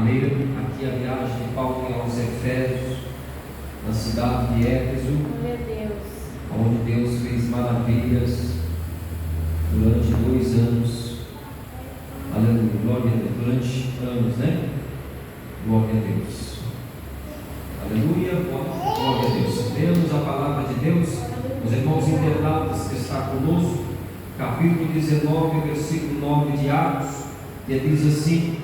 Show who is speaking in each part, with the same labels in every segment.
Speaker 1: ler aqui a viagem de Paulo aos Efésios, na cidade de Éfeso, onde Deus fez maravilhas durante 2 anos. Aleluia, glória a Deus, durante anos, né? Glória a Deus. Aleluia, glória a Deus. Lemos a palavra de Deus, os irmãos internautas que estão conosco, capítulo 19, versículo 9 de Atos, que diz assim: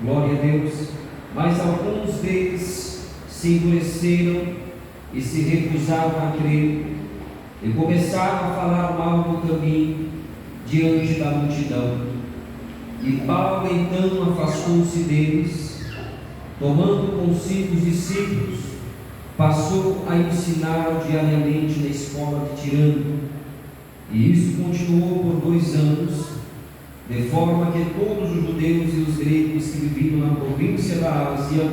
Speaker 1: glória a Deus. Mas alguns deles se endureceram e se recusaram a crer, e começaram a falar mal do caminho diante da multidão. E Paulo então afastou-se deles, tomando consigo os discípulos, passou a ensinar diariamente na escola de Tirano. E isso continuou por 2 anos, de forma que todos os judeus e os gregos que viviam na província da Ásia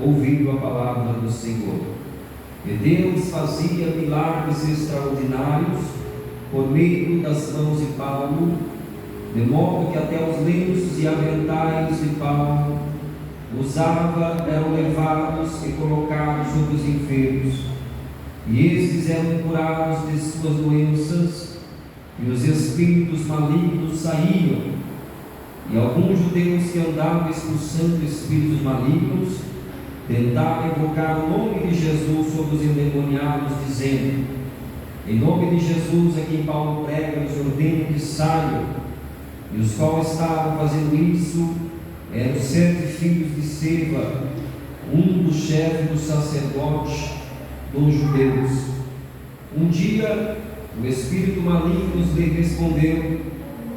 Speaker 1: ouviram a palavra do Senhor. E Deus fazia milagres extraordinários por meio das mãos de Paulo, de modo que até os lenços e aventais de Paulo usava eram levados e colocados sobre os enfermos, e estes eram curados de suas doenças, e os espíritos malignos saíam. E alguns judeus que andavam expulsando espíritos malignos tentaram invocar o nome de Jesus sobre os endemoniados, dizendo: em nome de Jesus a quem Paulo prega, nos ordena que saiam. E os quais estavam fazendo isso eram 7 filhos de Seva, um dos chefes dos sacerdotes dos judeus. Um dia o espírito maligno lhe respondeu: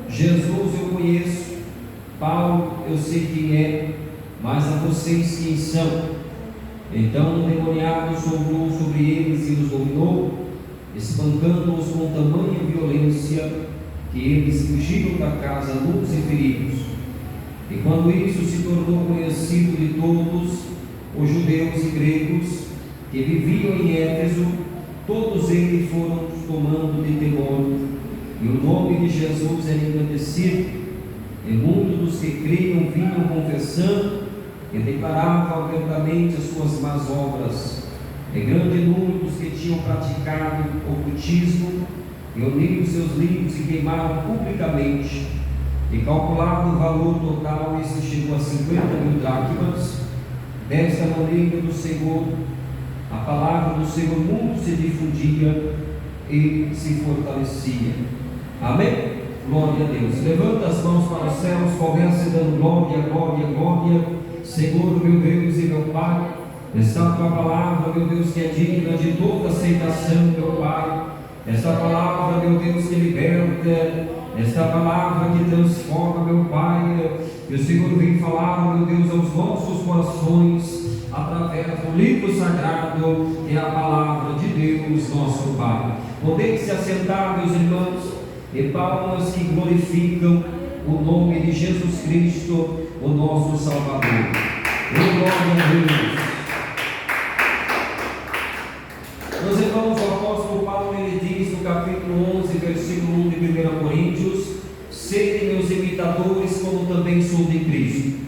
Speaker 1: Jesus eu conheço, Paulo eu sei quem é, mas a vocês quem são? Então o endemoniado sobrou sobre eles e os dominou, espancando-os com tamanha violência que eles fugiram da casa nus e feridos. E quando isso se tornou conhecido de todos os judeus e gregos que viviam em Éfeso, todos eles foram tomando de temor, e o nome de Jesus era engrandecido, e muitos dos que criam vinham confessando e declaravam abertamente as suas más obras. E grande número dos que tinham praticado ocultismo reuniram seus livros e queimaram publicamente, e calculado o valor total, esse chegou a 50.000 dracmas. Desta maneira do Senhor, a palavra do Senhor muito se difundia e se fortalecia. Amém? Glória a Deus. Levanta as mãos para os céus, comece dando glória, glória, glória. Senhor, meu Deus e meu Pai, está a tua palavra, meu Deus, que é digna de toda aceitação, meu Pai. Esta palavra, meu Deus, que liberta, esta palavra que transforma, meu Pai. E o Senhor vem falar, meu Deus, aos nossos corações, através do livro sagrado, que é a palavra de Deus, nosso Pai. Podem se assentar, meus irmãos, e palmas que glorificam o nome de Jesus Cristo, o nosso Salvador. Glória a Deus. Meus irmãos, o apóstolo Paulo, ele diz no capítulo 11, versículo 1 de 1 Coríntios: sede meus imitadores, como também sou de Cristo.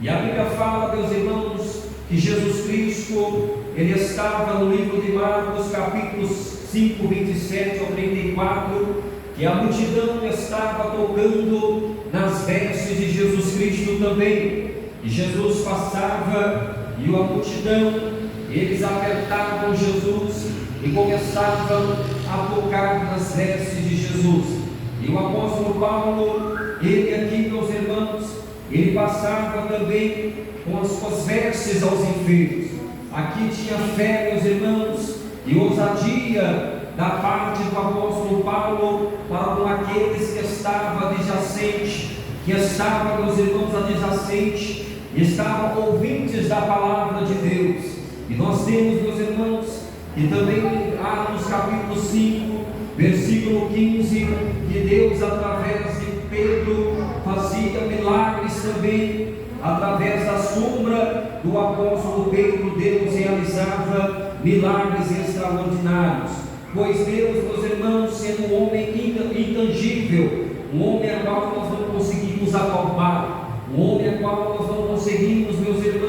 Speaker 1: E a Bíblia fala, meus irmãos, que Jesus Cristo, ele estava no livro de Marcos, capítulos 5, 27 ao 34, que a multidão estava tocando nas vestes de Jesus Cristo também. E Jesus passava, e a multidão, eles apertavam Jesus e começavam a tocar nas vestes de Jesus. E o apóstolo Paulo, ele aqui, meus irmãos, ele passava também com as suas vestes aos enfermos. Aqui tinha fé, meus irmãos, e ousadia da parte do apóstolo Paulo para com aqueles que estavam adjacentes, meus irmãos, adjacentes, e estavam ouvintes da palavra de Deus. E nós temos, meus irmãos, e também em Atos capítulo 5, versículo 15, que Deus, através de Pedro, fazia milagres também. Através da sombra do apóstolo Pedro, Deus realizava milagres extraordinários. Pois Deus, meus irmãos, sendo um homem intangível, um homem a qual nós não conseguimos apalpar, um homem a qual nós não conseguimos, meus irmãos,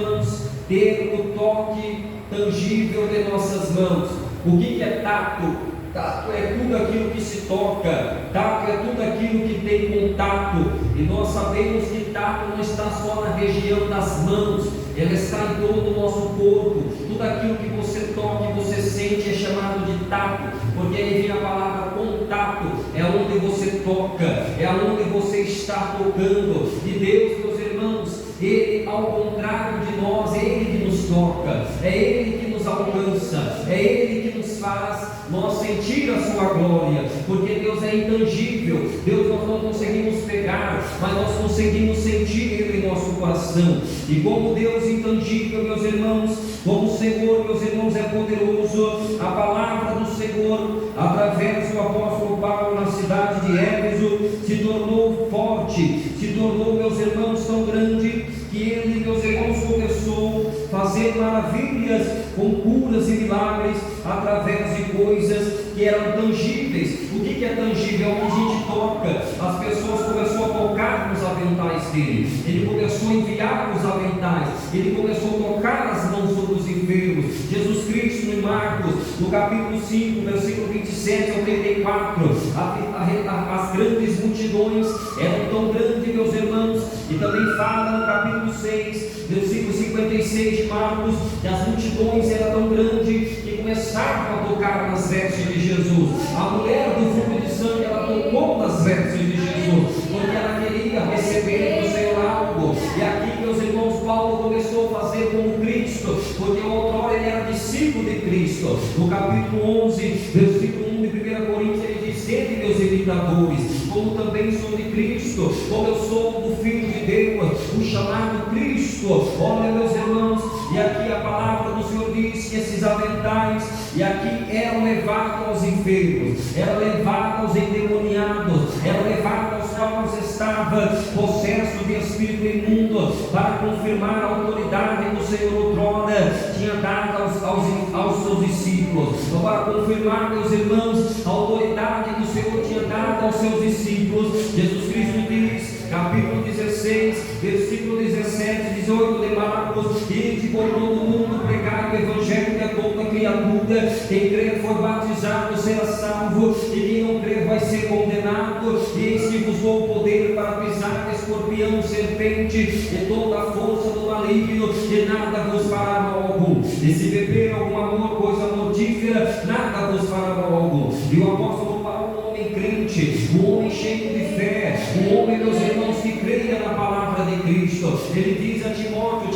Speaker 1: ter o toque tangível de nossas mãos. O que é tato? Tato é tudo aquilo que se toca, tato é tudo aquilo que tem contato, e nós sabemos que tato não está só na região das mãos, ela está em todo o nosso corpo. Tudo aquilo que você toca e você sente é chamado de tato, porque aí vem a palavra contato, é onde você toca, é onde você está tocando. E Deus, meus irmãos, Ele, ao contrário de nós, é Ele que nos toca, é Ele que nos alcança, é Ele que nos faz nós sentir a sua glória, porque Deus é intangível. Deus nós não conseguimos pegar, mas nós conseguimos sentir Ele em nosso coração. E como Deus intangível, meus irmãos, como o Senhor, meus irmãos, é poderoso, a palavra do Senhor, através do apóstolo Paulo na cidade de Éfeso, se tornou forte, se tornou, meus irmãos, tão grande, que ele, meus irmãos, começou a fazer maravilhas com curas e milagres através de coisas que eram tangíveis. O que é tangível? É o que a gente toca. As pessoas começaram a tocar nos aventais dele, ele começou a enviar os aventais, ele começou a tocar as mãos sobre os enfermos. Jesus Cristo, em Marcos, no capítulo 5, versículo 27 ao 34, as grandes multidões eram tão grandes, meus irmãos, e também fala no capítulo 6, versículo 56 de Marcos, que as multidões eram tão grandes que começaram a tocar nas vestes de Jesus. A mulher do fluxo de sangue, ela tocou nas vestes de Jesus, porque ela queria receber do Senhor algo. E aqui, meus irmãos, Paulo começou a fazer como Cristo, porque outrora ele era discípulo de Cristo. No capítulo 11, versículo 1 de 1 Coríntios, ele diz: sede meus imitadores, como também sou de Cristo, como eu sou do Filho de Deus, o chamado Cristo. Olha, meus irmãos, e aqui a palavra do Senhor diz que esses aventais, e aqui eram levados aos enfermos, eram levados aos endemoniados, eram levados aos quais estava possesso de espírito imundo, para confirmar a autoridade que o Senhor outrora tinha dado aos seus discípulos, para confirmar, meus irmãos, a autoridade que o Senhor tinha dado aos seus discípulos. Jesus Cristo diz, capítulo 16, versículo 17 e 18 de Marcos: ide por todo o mundo, pregai o evangelho de toda criatura, quem crer for batizado será salvo, e quem não crer vai ser condenado. E eis que vos dou poder para pisar escorpião, serpente e toda a força do maligno, e nada vos fará mal algum. E se beber alguma coisa mortífera, nada vos fará mal algum. E o apóstolo Paulo, um homem crente, um homem cheio de fé, um homem, meus irmãos, que creia na palavra de Cristo, ele diz a Timóteo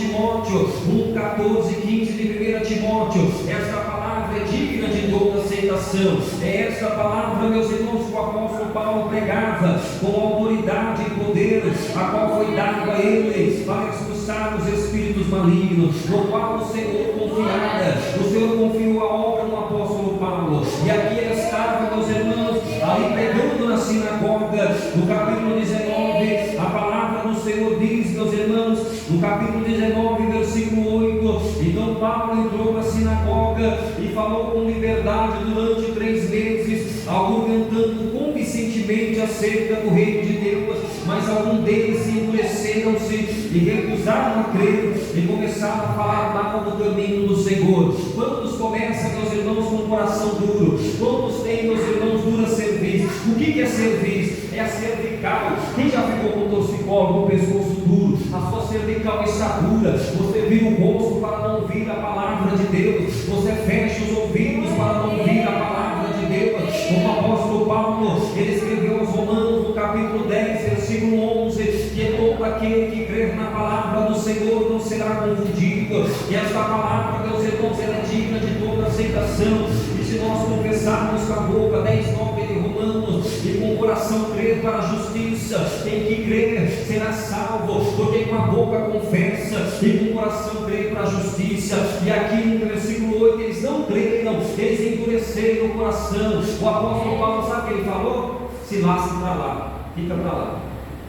Speaker 1: 1,14, 15 de 1 Timóteo: esta palavra é digna de toda aceitação. É esta palavra, meus irmãos, que o apóstolo Paulo pregava com autoridade e poder, a qual foi dado a ele para expulsar os espíritos malignos, no qual o Senhor confiara. O Senhor confiou a obra no apóstolo Paulo, e aqui ele estava, meus irmãos, ali pregando na sinagoga. No capítulo 19, a palavra do Senhor diz, meus irmãos, no capítulo 19, versículo 8: então Paulo entrou na sinagoga e falou com liberdade durante 3 meses, argumentando convincentemente acerca do reino de Deus. Mas alguns deles endureceram-se e recusaram a crer, e começaram a falar mal do caminho do Senhor. Quantos começam, meus irmãos, com o coração duro? Quantos têm, meus irmãos, dura cerviz? O que é cerviz? É a cervical. Quem já ficou com torcicolo, com o pescoço duro? A sua cervical está dura. Você vira o rosto para não ouvir a palavra de Deus, você fecha os ouvidos para não ouvir a palavra de Deus. Como o apóstolo Paulo, ele escreveu aos Romanos, no capítulo 10, versículo 11, que todo aquele que crer na palavra do Senhor não será confundido. E esta palavra, meus irmãos, ela é digna de toda aceitação. E se nós confessarmos com a boca 10:9 de Romanos, e com o coração crer para a justiça, quem que crer será salvo, porque com a boca confessa e com o coração crer para a justiça. E aqui no versículo 8, eles não creram, eles endureceram o coração. O apóstolo Paulo, sabe o que ele falou? Se lasque para lá, fica para lá,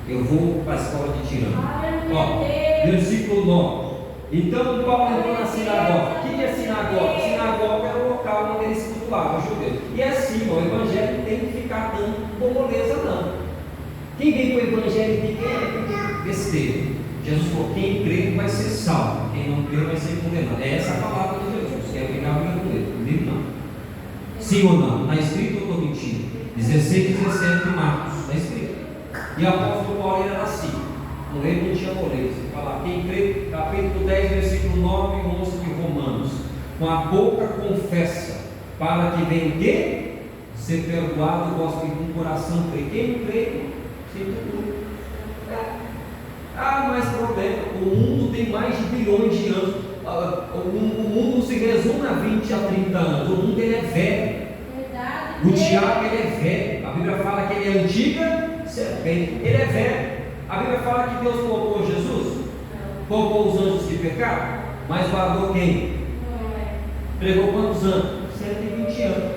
Speaker 1: eu vou para a escola de tirano. Versículo 9: então Paulo entrou na sinagoga. O que é sinagoga? Sinagoga era o local onde eles cultuavam, judeu. E assim, o evangelho não tem que ficar dando moleza, não. Quem vem com o evangelho pequeno é besteira. Jesus falou: quem crê vai ser salvo, quem não crê Deus vai ser condenado. É essa a palavra de Jesus. Quer pegar a Bíblia com ele? Comigo não. Sim ou não? Está escrito ou estou mentindo? 16, 17 Marcos. Está escrito. E o apóstolo Paulo era assim. No reino não tinha moleiro. Você fala, quem crê, capítulo 10, versículo 9 e 11 de Romanos. Com a boca confessa, para que venha o quê? Ser perdoado, gosto de um coração crê. Quem não crê, sinto tudo. Ah, mas problema, o mundo tem mais de bilhões de anos. O mundo se resume a 20 a 30 anos. O mundo ele é velho. O diabo ele é velho. A Bíblia fala que ele é antiga serpente. Ele é velho. A Bíblia fala que Deus colocou Jesus, colocou os anjos de pecado, mas guardou quem? Pregou quantos anos? 120 anos.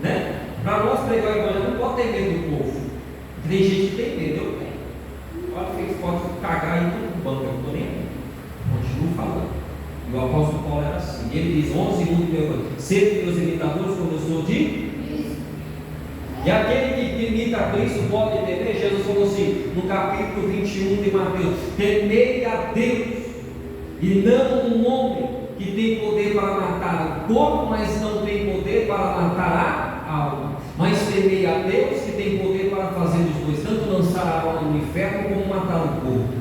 Speaker 1: Né? Para nós pregar o evangelho não pode ter medo do povo. Tem gente que tem medo, eu tenho. Pode cagar aí no banco, eu não estou nem aí. Continuo falando. E o apóstolo Paulo era assim. Ele diz: 11 muito meu evangelho. Sede meus imitadores, como eu sou de. E aquele que imita a Cristo pode temer. Jesus falou assim no capítulo 21 de Mateus: temei a Deus e não um homem que tem poder para matar o corpo, mas não tem poder para matar a alma. Mas temei a Deus que tem poder para fazer os dois, tanto lançar a alma no inferno como matar o corpo.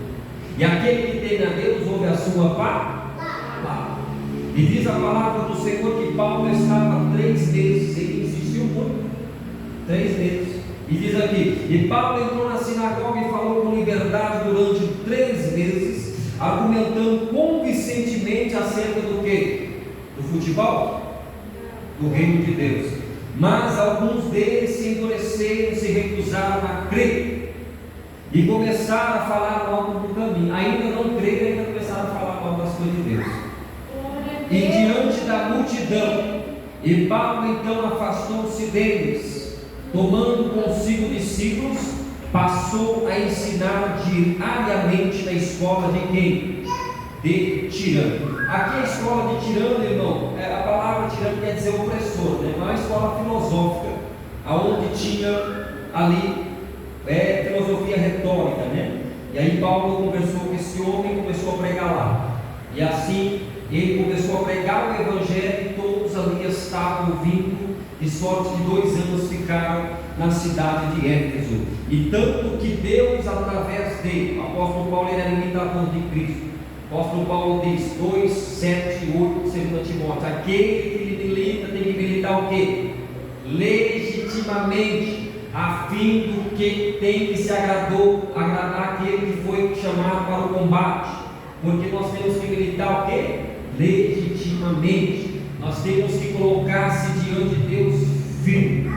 Speaker 1: E aquele que teme a Deus ouve a sua palavra. E diz a palavra do Senhor que Paulo estava 3 meses, ele insistiu muito, 3 meses. E diz aqui: e Paulo entrou na sinagoga e falou com liberdade durante 3 meses, argumentando convincentemente acerca do quê? Do futebol? Do reino de Deus. Mas alguns deles se endureceram, se recusaram a crer e começaram a falar mal do caminho. Ainda não creram, ainda começaram a falar mal das coisas de Deus. E diante da multidão, e Paulo então afastou-se deles, tomando consigo discípulos, passou a ensinar diariamente na escola de quem? De Tirano. Aqui a escola de Tirano, irmão, a palavra tirano quer dizer opressor, né? É uma escola filosófica, onde tinha ali filosofia retórica, né? E aí Paulo conversou com esse homem e começou a pregar lá. E assim ele começou a pregar o evangelho e todos ali estavam ouvindo, de sorte que 2 anos ficaram na cidade de Éfeso. E tanto que Deus, através dele, o apóstolo Paulo era imitador de Cristo. O apóstolo Paulo diz, 2, 7 e 8, 2 Timóteo: aquele que milita tem que militar o quê? Legitimamente, a fim do que tem que se agradar aquele que foi chamado para o combate. Porque nós temos que militar o quê? Legitimamente. Nós temos que colocar-se diante de Deus firme,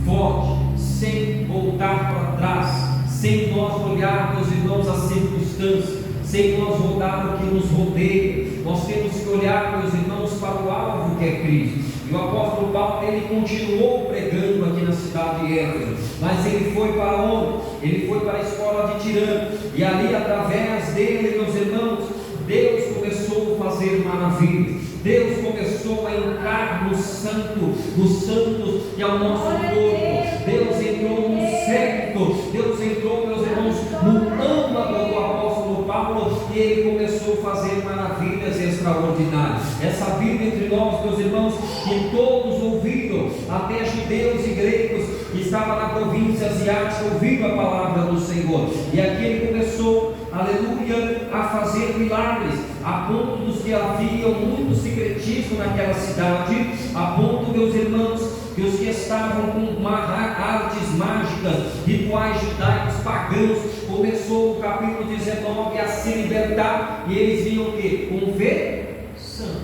Speaker 1: forte, sem voltar para trás, sem nós olhar, meus irmãos, as circunstâncias, sem nós rodar o que nos rodeia. Nós temos que olhar, meus irmãos, para o alvo que é Cristo. E o apóstolo Paulo, ele continuou pregando aqui na cidade de Éfeso, mas ele foi para onde? Ele foi para a escola de Tirano, e ali através dele, meus irmãos, Deus começou a fazer maravilhas. Deus começou a entrar no santo, nos santos que é o nosso corpo. Deus entrou no séquito, Deus entrou, meus irmãos, no âmago do apóstolo Paulo, e ele começou a fazer maravilhas extraordinárias. Essa Bíblia entre nós, meus irmãos, que todos ouviram, até judeus e gregos que estavam na província asiática, ouviram a palavra do Senhor. E aqui ele começou, aleluia, a fazer milagres, a ponto dos que havia muito secretismo naquela cidade, a ponto, meus irmãos, que os que estavam com artes mágicas, rituais judaicos pagãos, começou no capítulo 19 a se libertar, e eles viam o que? Confessão.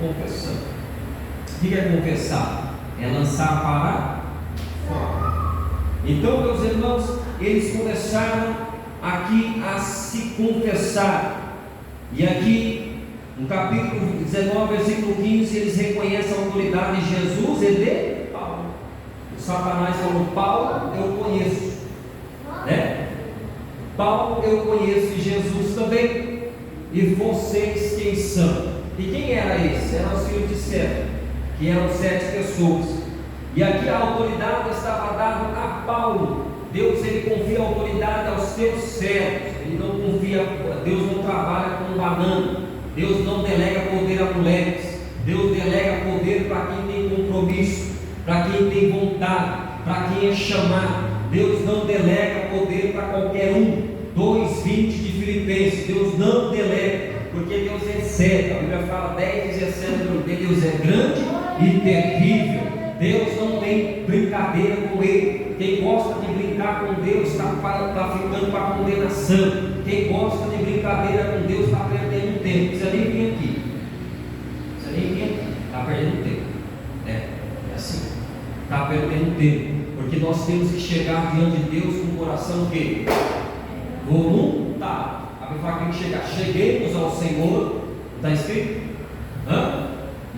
Speaker 1: O que é confessar? É lançar para fora. Então, meus irmãos, eles começaram aqui a se confessar. E aqui, no capítulo 19, versículo 15, eles reconhecem a autoridade de Jesus e de Paulo. O Satanás falou: Paulo eu conheço, né? Paulo eu conheço, e Jesus também. E vocês quem são? E quem era esse? Eram os filhos de Sete, que eram 7 pessoas. E aqui a autoridade estava dada a Paulo. Deus, ele confia a autoridade aos seus servos, ele não confia Deus não trabalha com banana, Deus não delega poder a moleques, Deus delega poder para quem tem compromisso, para quem tem vontade, para quem é chamado. Deus não delega poder para qualquer um. 2:20 de Filipenses, Deus não delega, porque Deus excede. A Bíblia fala 10:17, porque Deus é grande e terrível. Deus não tem brincadeira com Ele. Quem gosta de brincar com Deus está ficando para a condenação. Quem gosta de brincadeira com Deus está perdendo tempo. Não precisa nem vir aqui. Não precisa nem vir aqui. Está perdendo tempo. É assim. Está perdendo tempo. Porque nós temos que chegar diante de Deus com o coração que voluntário. A Bíblia fala que tem que chegar. Cheguemos ao Senhor. Não está escrito? Não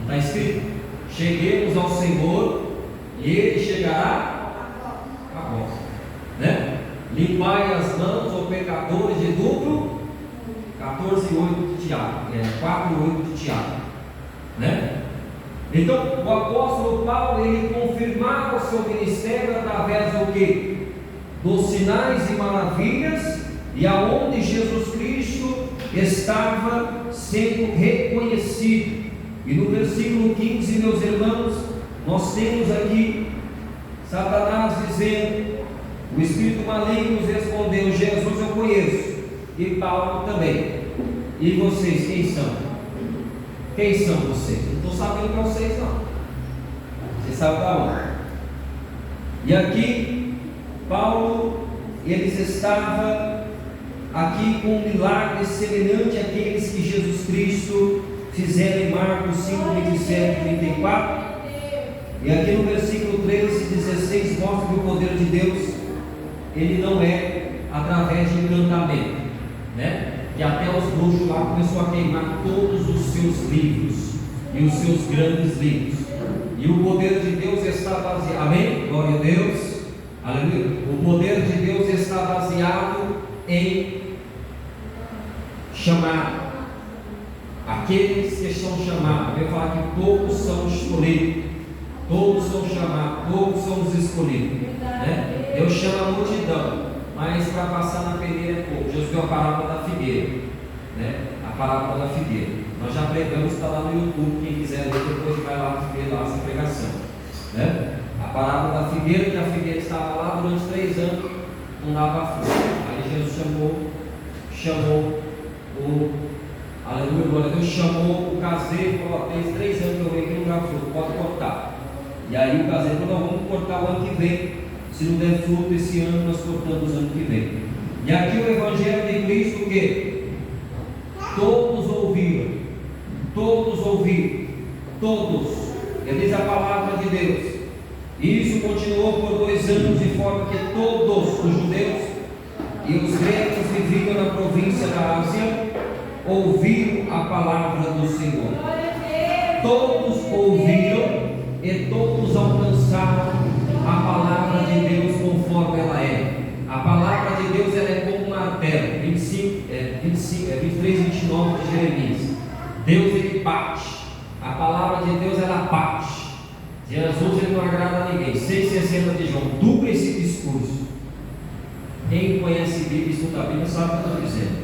Speaker 1: está escrito? Cheguemos ao Senhor e Ele chegará a vós, né? Limpai as mãos, ó pecadores, de duplo 14:8 de Tiago, 4:8 de Tiago, né? Então o apóstolo Paulo, ele confirmava o seu ministério através do que? Dos sinais e maravilhas, e aonde Jesus Cristo estava sendo reconhecido. E no versículo 15, meus irmãos, nós temos aqui Satanás dizendo, o espírito maligno nos respondeu: Jesus eu conheço, e Paulo também. E vocês, quem são? Quem são vocês? Não estou sabendo para vocês não. Vocês sabem para onde? E aqui, Paulo, eles estavam aqui com um milagre semelhante àqueles que Jesus Cristo fizeram em Marcos 5:27-34, e aqui no versículo 13 e 16 mostra que o poder de Deus, ele não é através de encantamento, né? Que até os bruxos lá começou a queimar todos os seus livros e os seus grandes livros, e o poder de Deus está baseado, amém? Glória a Deus, aleluia. O poder de Deus está baseado em chamar aqueles que são chamados. Vai falar que todos são escolhidos, todos são chamados, todos somos escolhidos, né? Deus chama a multidão, mas para passar na peneira é pouco. Jesus deu a parábola da figueira, né? A parábola da figueira. Nós já pregamos, está lá no YouTube. Quem quiser ler depois vai lá ver lá essa pregação, né? A parábola da figueira, que a figueira estava lá durante 3 anos, não dava fruto. Aí Jesus chamou o aleluia, glória a Deus, chamou o caseiro e falou: tem 3 anos que eu venho aqui no lugar fruto, pode cortar. E aí o caseiro falou: não, vamos cortar o ano que vem. Se não der fruto esse ano, nós cortamos o ano que vem. E aqui o Evangelho de Cristo, o que? Todos ouviram, todos. Ele diz a palavra de Deus. E isso continuou por 2 anos, de forma que todos os judeus e os gregos viviam na província da Ásia ouviram a palavra do Senhor. Todos ouviram e todos alcançaram a palavra de Deus conforme ela é. A palavra de Deus, ela é como um martelo. 23:29 de Jeremias. Deus, ele bate. A palavra de Deus, ela bate. Jesus, ele não agrada a ninguém. 6:60 de João. Dupla esse discurso. Quem conhece Bíblia e estuda a Bíblia sabe o que eu estou dizendo.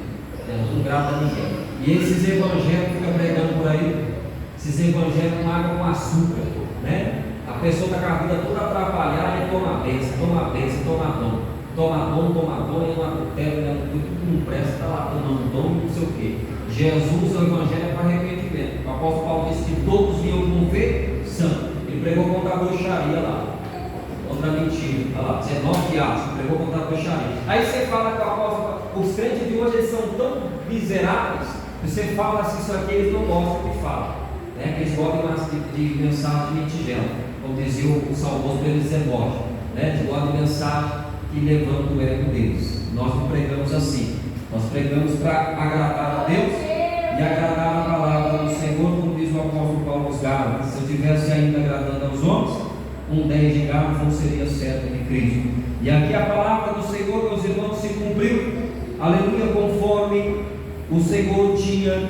Speaker 1: Deus não agrada a ninguém. E esses evangelhos que ficam pregando por aí, esses evangelhos com água com açúcar, né? A pessoa está com a vida toda atrapalhada e toma bênção, toma dom, e não adultério, tudo não presta, está lá tomando dom e não sei o quê. Jesus, o evangelho é para arrependimento. O apóstolo Paulo disse que todos vinham conversão. Ele pregou contra a bruxaria lá, contra a mentira, olha lá, 19 atos, pregou contra a bruxaria. Aí você fala que o apóstolo, os crentes de hoje, eles são tão miseráveis, você fala assim, isso aqui eles não gostam que fala, né? Eles gostam de mensagem de tigela, como dizia o saudoso Belizeborge, né? Eles gostam de mensagem que levanta o ego deles. Nós não pregamos assim, nós pregamos para agradar a Deus e agradar a palavra do Senhor, como diz o apóstolo Paulo aos Gálatas: se eu estivesse ainda agradando aos homens, 10 de Gálatas não seria certo de Cristo. E aqui a palavra do Senhor, meus irmãos, se cumpriu, aleluia, conforme o Senhor tinha,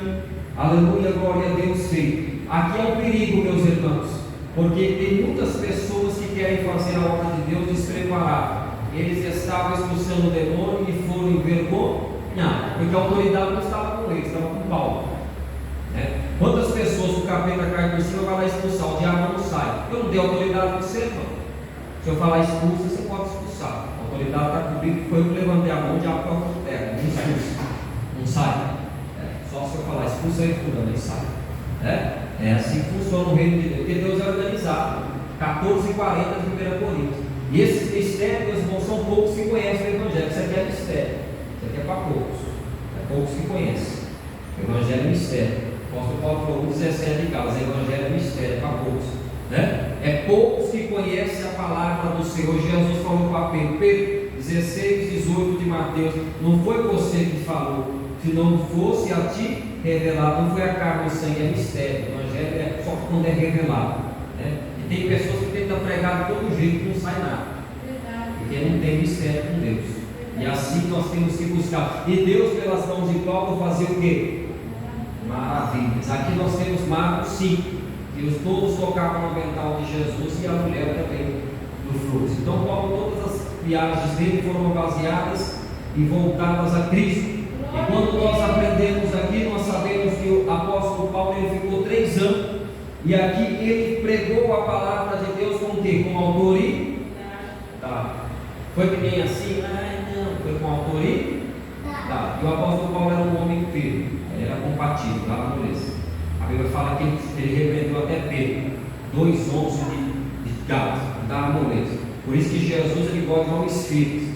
Speaker 1: aleluia, glória a Deus, feito. Aqui é um perigo, meus irmãos, porque tem muitas pessoas que querem fazer a obra de Deus despreparadas. Eles estavam expulsando o demônio e foram envergonhados. Porque a autoridade não estava com ele, estava com Paulo. Né? Quantas pessoas o capeta cai por cima vai lá expulsar, o diabo não sai. Eu não dei autoridade para você, não. Se eu falar expulsa, você pode expulsar. A autoridade está comigo, foi eu que levantei a mão, o diabo caiu por terra. Não expulsa, não sai. Só se eu falar expulsa aí, fulano, ele sai. É assim que funciona o reino de Deus, porque Deus é organizado. 14:40 de 1 Coríntios. E esses mistérios, irmão, são poucos que conhecem o Evangelho. Isso aqui é mistério, isso aqui é para poucos. É poucos que conhecem. O Evangelho é mistério. O apóstolo Paulo falou 17 de Gálatas, o Evangelho é mistério, é para poucos. É poucos que conhecem a palavra do Senhor. Jesus falou para Pedro, 16:18 de Mateus: não foi você que falou, se não fosse a ti revelado, não foi a carne e o sangue, é mistério. O Evangelho é só quando é revelado. E tem pessoas que tentam pregar de todo jeito e não sai nada, porque não tem mistério com Deus. E assim nós temos que buscar. E Deus, pelas mãos de Paulo, fazia o quê? Maravilhas. Aqui nós temos Marcos 5, que os todos tocavam no avental de Jesus e a mulher também no fluxo. Então, Paulo, todas as viagens dele foram baseadas e voltadas a Cristo. E quando nós aprendemos aqui, nós sabemos que o apóstolo Paulo ele ficou 3 anos. E aqui ele pregou a palavra de Deus com o quê? Com autoridade. Foi que nem assim? Não, foi com autoridade. E o apóstolo Paulo era um homem firme, ele era compatível, dava moleza. A Bíblia fala que ele repreendeu até Pedro, 2 homens de gato, dava moleza. Por isso que Jesus ele gosta de homens firmes.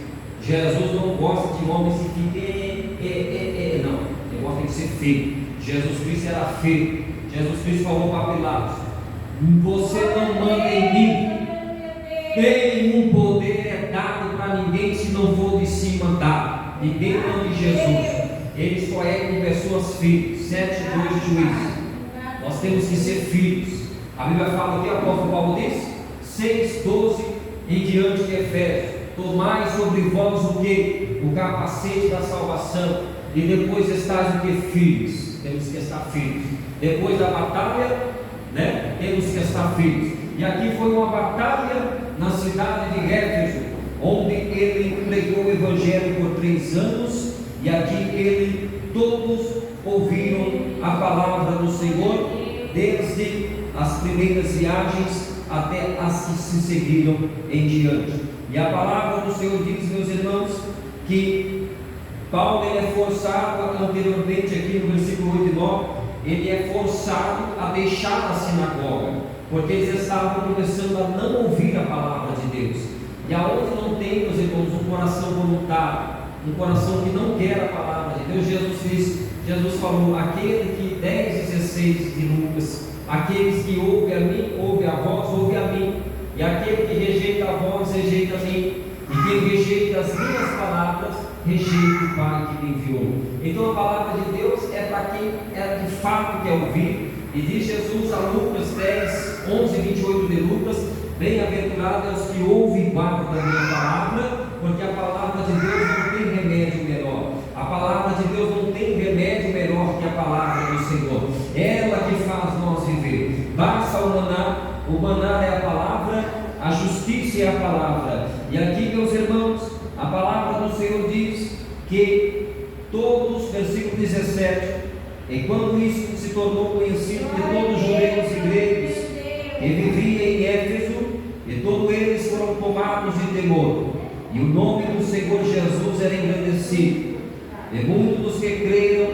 Speaker 1: Jesus não gosta de homens que ficam não, ele gosta de ser firme. Jesus Cristo era firme. Jesus Cristo falou para Pilatos: você não manda em mim, nenhum poder é dado para ninguém se não for de cima dado. Ninguém manda em Jesus, ele só é com pessoas firmes. 7:2 de Juízes. Nós temos que ser filhos. A Bíblia fala o que o apóstolo Paulo diz? 6:12 em diante de Efésios: tomai sobre vós o que? O capacete da salvação, e depois estáis o que? Filhos. Temos que estar firmes. Depois da batalha, temos que estar firmes. E aqui foi uma batalha na cidade de Éfeso, onde ele pregou o Evangelho por 3 anos. E aqui todos ouviram a palavra do Senhor, desde as primeiras viagens até as que se seguiram em diante. E a palavra do Senhor diz, meus irmãos, que Paulo é forçado, anteriormente aqui no versículo 8 e 9, ele é forçado a deixar a sinagoga, porque eles estavam começando a não ouvir a palavra de Deus. E aonde não tem, meus irmãos, um coração voluntário, um coração que não quer a palavra de Deus, Jesus falou: aquele que 10:16 de Lucas, aqueles que ouvem a mim, ouvem a vós, ouvem a mim, e aquele que rejeita a vós, rejeita a mim, e quem rejeita as minhas palavras, rejeita o Pai que me enviou. Então a palavra de Deus é para quem de fato quer ouvir. E diz Jesus a Lucas 10:11-28 de Lucas: bem-aventurados é os que ouvem e guardam da minha palavra, porque a palavra de Deus não tem remédio melhor. A palavra de Deus não tem remédio melhor que a palavra do Senhor. Ela que faz nós viver. Basta o maná é a palavra, a justiça é a palavra. E aqui, meus irmãos, a palavra do Senhor diz que todos, versículo 17, enquanto isso se tornou conhecido de todos os judeus e gregos que viviam em Éfeso, e todos eles foram tomados de temor, e o nome do Senhor Jesus era engrandecido, e muitos dos que creram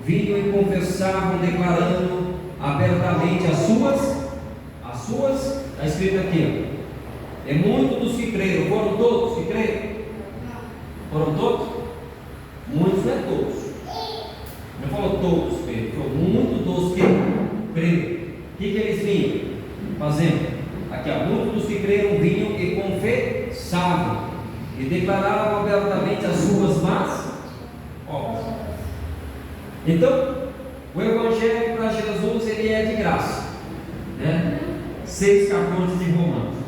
Speaker 1: vinham e confessavam, declarando abertamente as suas, está escrito aqui, e muitos dos que creram, foram todos que creram? Foram todos? Muitos, não é todos. Não falou todos, Pedro. Falou muitos dos que creram. O que eles vinham fazendo? Aqui, muitos dos que creram vinham e confessavam e declaravam abertamente as suas más obras. Então, o Evangelho para Jesus ele é de graça, 6:14 de Romanos.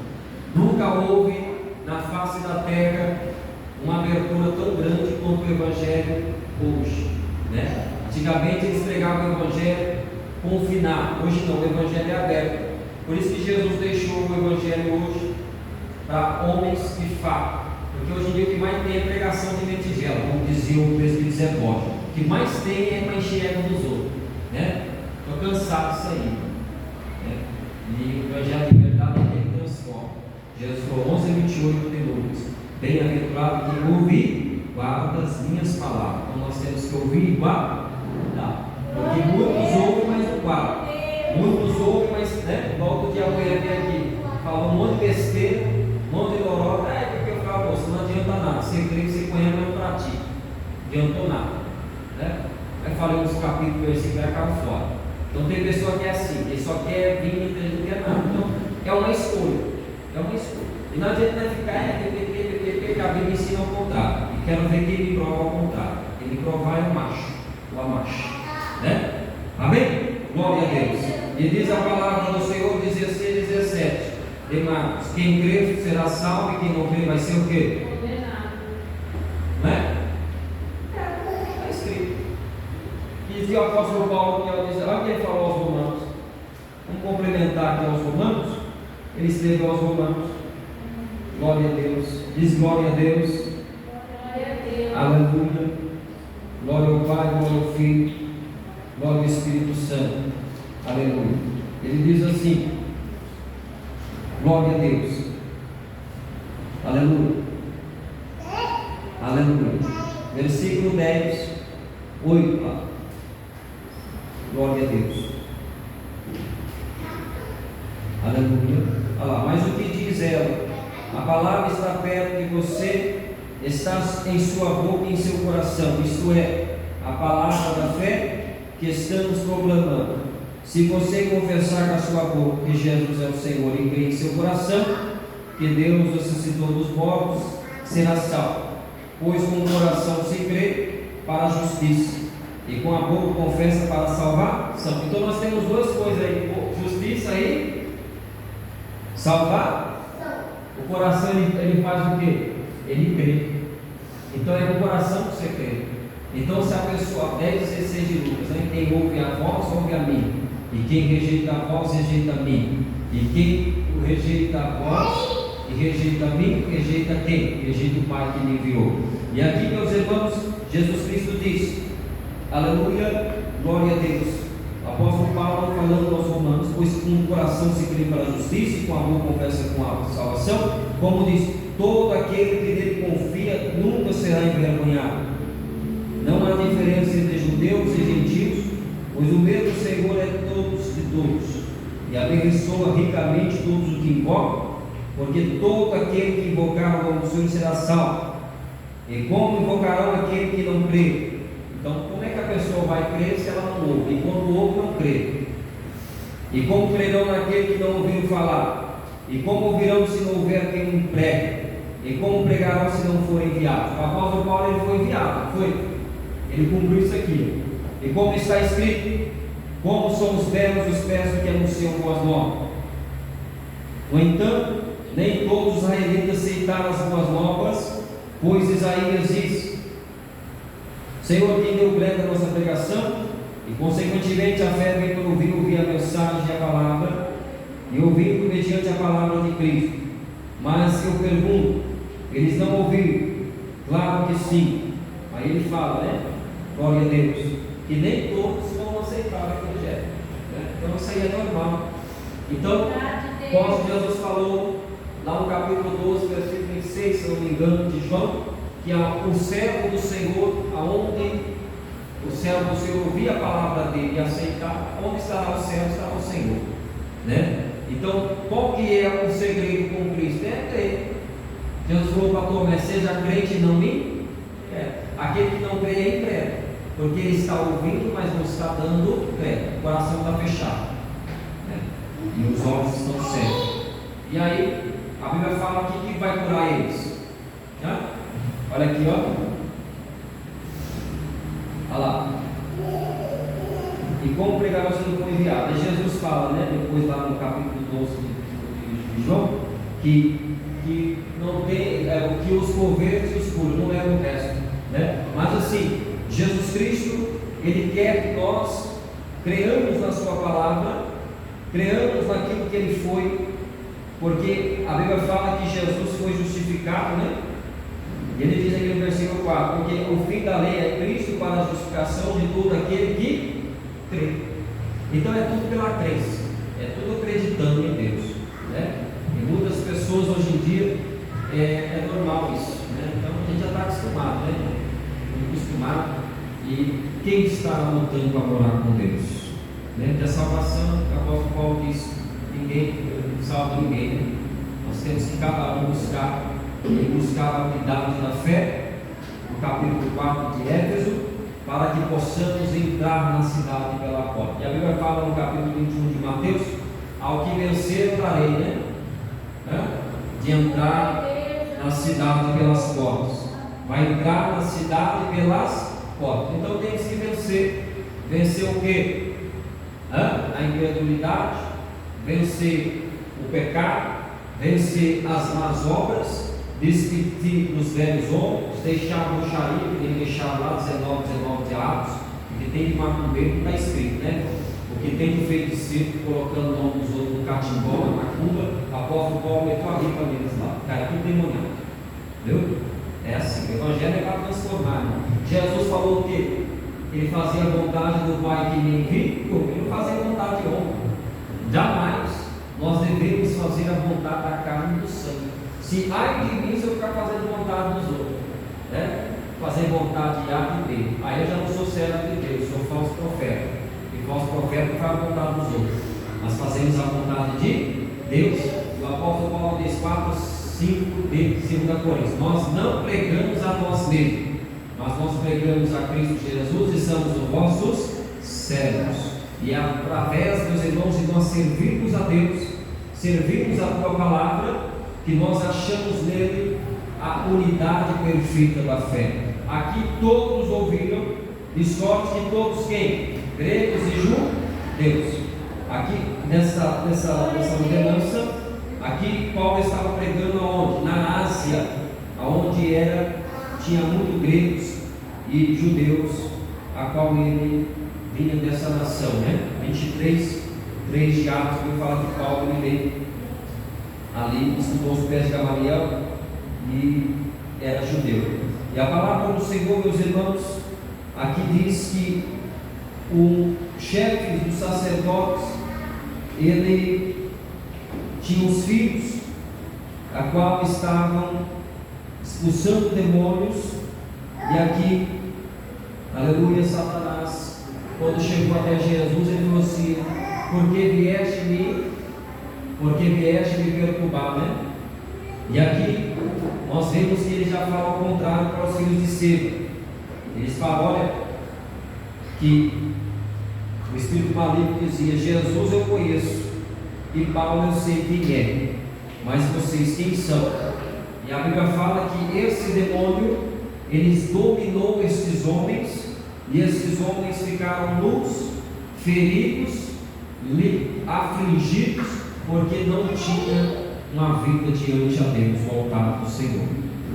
Speaker 1: Nunca houve na face da terra uma abertura tão grande quanto o Evangelho hoje, Antigamente eles pregavam o Evangelho confinado, hoje não, o Evangelho é aberto. Por isso que Jesus deixou o Evangelho hoje para homens de fato, Porque hoje em dia o que mais tem é pregação de metigela, como dizia o presbítero Zé Borges. O que mais tem é para encher a ego dos outros, né? Estou cansado disso aí, né? E o evangelho de verdade é que transforma. Jesus falou 11:28 de Lucas: bem-aventurado quem ouve, guarda as minhas palavras. Então nós temos que ouvir e guardar. Porque muitos ouvem, mas não guardam. Muitos ouvem, mas, né? Igual o diabo veio aqui, falou um monte de besteira, um monte de lorota. Porque eu falo, moço, não adianta nada. Você crê que você conhece, mas não pratica. Não adiantou nada, né? Aí falei uns capítulos, versículos, vai ficar fora. Então tem pessoa que é assim, que só quer vir e não quer nada. Então é uma escolha. É uma escolha. E não adianta ficar, porque a Bíblia ensina ao contrário. E quero ver quem me prova ao contrário. Quem me provar é o macho, ou a macho, né? Amém? Glória a Deus. E diz a palavra do Senhor, 16, 17 de Marcos: quem crê será salvo, e quem não crê vai ser o quê? Condenado. Né? Está escrito. E dizia o apóstolo Paulo, que olha o que ele falou aos romanos. Vamos complementar aqui aos romanos. Ele escreveu aos romanos. Glória a Deus. Diz glória a Deus. Glória a Deus. Aleluia. Glória ao Pai, glória ao Filho, glória ao Espírito Santo. Aleluia. Ele diz assim: glória a Deus. Aleluia. Aleluia. Versículo 10, 8. Glória a Deus. Aleluia. Olha lá, mas o que diz ela? A palavra está perto de você, está em sua boca e em seu coração, isto é, a palavra da fé que estamos proclamando. Se você confessar com a sua boca que Jesus é o Senhor e crer em seu coração que Deus ressuscitou dos mortos, será salvo. Pois com o coração se crê para a justiça, e com a boca confessa para a salvação. Então nós temos duas coisas aí: justiça e salvar. O coração ele faz o quê? Ele crê. Então é no coração que você crê. Então se a pessoa, 10:16 de Lucas, né? Quem ouve a voz, ouve a mim. E quem rejeita a voz, rejeita a mim. E quem rejeita a voz e rejeita a mim, rejeita quem? Rejeita o Pai que me enviou. E aqui, meus irmãos, Jesus Cristo diz: aleluia, glória a Deus. Apóstolo Paulo falando aos romanos: pois com o coração se crê para a justiça e com a boca confessa com a salvação. Como diz: todo aquele que nele confia nunca será envergonhado. Não há diferença entre judeus e gentios, pois o mesmo Senhor é todos de todos, e abençoa ricamente todos os que invocam, porque todo aquele que invocar o nome do Senhor será salvo. E como invocarão aquele que não crê? Então, como é que a pessoa vai crer se ela não ouve? E quando ouve, não crê. E como crerão naquele que não ouviram falar? E como ouvirão se não houver quem pregue? E como pregarão se não forem enviados? O apóstolo Paulo ele foi enviado, foi. Ele cumpriu isso aqui. E como está escrito: como são os belos os pés que anunciam boas novas. No entanto, nem todos os israelitas aceitaram as boas novas, pois Isaías diz: Senhor, quem deu glória à nossa pregação, e consequentemente a fé vem por ouvir a mensagem e a palavra, e ouvindo mediante a palavra de Cristo. Mas eu pergunto: eles não ouviram? Claro que sim. Aí ele fala, né? Glória a Deus, que nem todos vão aceitar o Evangelho, né? Então isso aí é normal. Então, como Jesus falou lá no capítulo 12, versículo 26, se não me engano, de João, que o servo do Senhor, aonde o servo do Senhor ouvia a palavra dele e aceitar, onde estará o servo, estará o Senhor, né? Então, qual que é o segredo com Cristo? É crer. Jesus falou para Tomé: seja crente e não me crê. Aquele que não crê é incrédulo, porque ele está ouvindo, mas não está dando fé. O coração está fechado, né? E os olhos estão cegos. E aí, a Bíblia fala aqui que vai curar eles, né? Olha aqui, ó. Olha lá. E como pregar se não for enviado? Aí Jesus fala, né? Depois lá no capítulo 12 de João, que não tem, que os convertes e os curam, não é o resto, né? Mas assim, Jesus Cristo, Ele quer que nós creamos na Sua palavra, creamos naquilo que Ele foi, porque a Bíblia fala que Jesus foi justificado, né? E ele diz aqui no versículo 4: porque o fim da lei é Cristo para a justificação de todo aquele que crê. Então é tudo pela crença, é tudo acreditando em Deus, né? E muitas pessoas hoje em dia é normal isso, né? Então a gente já está acostumado, né? Acostumado. E quem está lutando para morar com Deus? Né? Que a salvação, o apóstolo Paulo diz: ninguém salva ninguém, né? Nós temos que cada um buscar a unidade da fé, no capítulo 4 de Éfeso, para que possamos entrar na cidade pela porta. E a Bíblia fala no capítulo 21 de Mateus: ao que vencer eu darei, né? De entrar na cidade pelas portas. Vai entrar na cidade pelas portas. Então temos que vencer o que? A incredulidade, vencer o pecado, vencer as más obras, despedir dos velhos homens, deixar a bruxaria, que tem que deixar lá 19 de Atos, porque tem de macumbeiro, está escrito, né? Porque tem de feiticeiro colocando o nome dos outros no catimbó, na macumba. O apóstolo Paulo meteu a ripa neles lá, cara, tudo demoniado, entendeu? É assim, o evangelho é para transformar, né? Jesus falou o quê? Ele fazia a vontade do Pai que me enviou, ele não fazia a vontade de homem. Jamais nós devemos fazer a vontade da carne e do sangue. Se ai de mim se eu ficar fazendo vontade dos outros, né? Fazer vontade de A e B, aí eu já não sou servo de Deus, sou falso profeta. E falso profeta faz a vontade dos outros. Nós fazemos a vontade de Deus. O apóstolo Paulo diz 4:5 de 2 Coríntios: nós não pregamos a nós mesmos, mas nós pregamos a Cristo Jesus e somos os vossos servos. E através, meus irmãos, de nós servirmos a Deus, servirmos a tua palavra, que nós achamos nele a unidade perfeita da fé. Aqui todos ouviram, de sorte que todos quem? Gregos e judeus. Aqui nessa ordenança, aqui Paulo estava pregando aonde? Na Ásia, aonde tinha muito gregos e judeus, a qual ele vinha dessa nação, né? 23 de Atos, que fala que Paulo ele veio ali, estudou os pés de Gamaliel e era judeu. E a palavra do Senhor, meus irmãos, aqui diz que o chefe dos sacerdotes, ele tinha os filhos, a qual estavam expulsando demônios. E aqui, aleluia, Satanás, quando chegou até Jesus, ele falou assim: porque vieste me perturbar, né? E aqui nós vemos que ele já fala ao contrário para os filhos de Seba. Eles falam: olha, que o espírito maligno dizia: Jesus eu conheço, e Paulo eu sei quem é, mas vocês quem são? E a Bíblia fala que esse demônio, eles dominou esses homens, e esses homens ficaram nus, feridos, afligidos, porque não tinha uma vida diante a Deus, voltada do Senhor,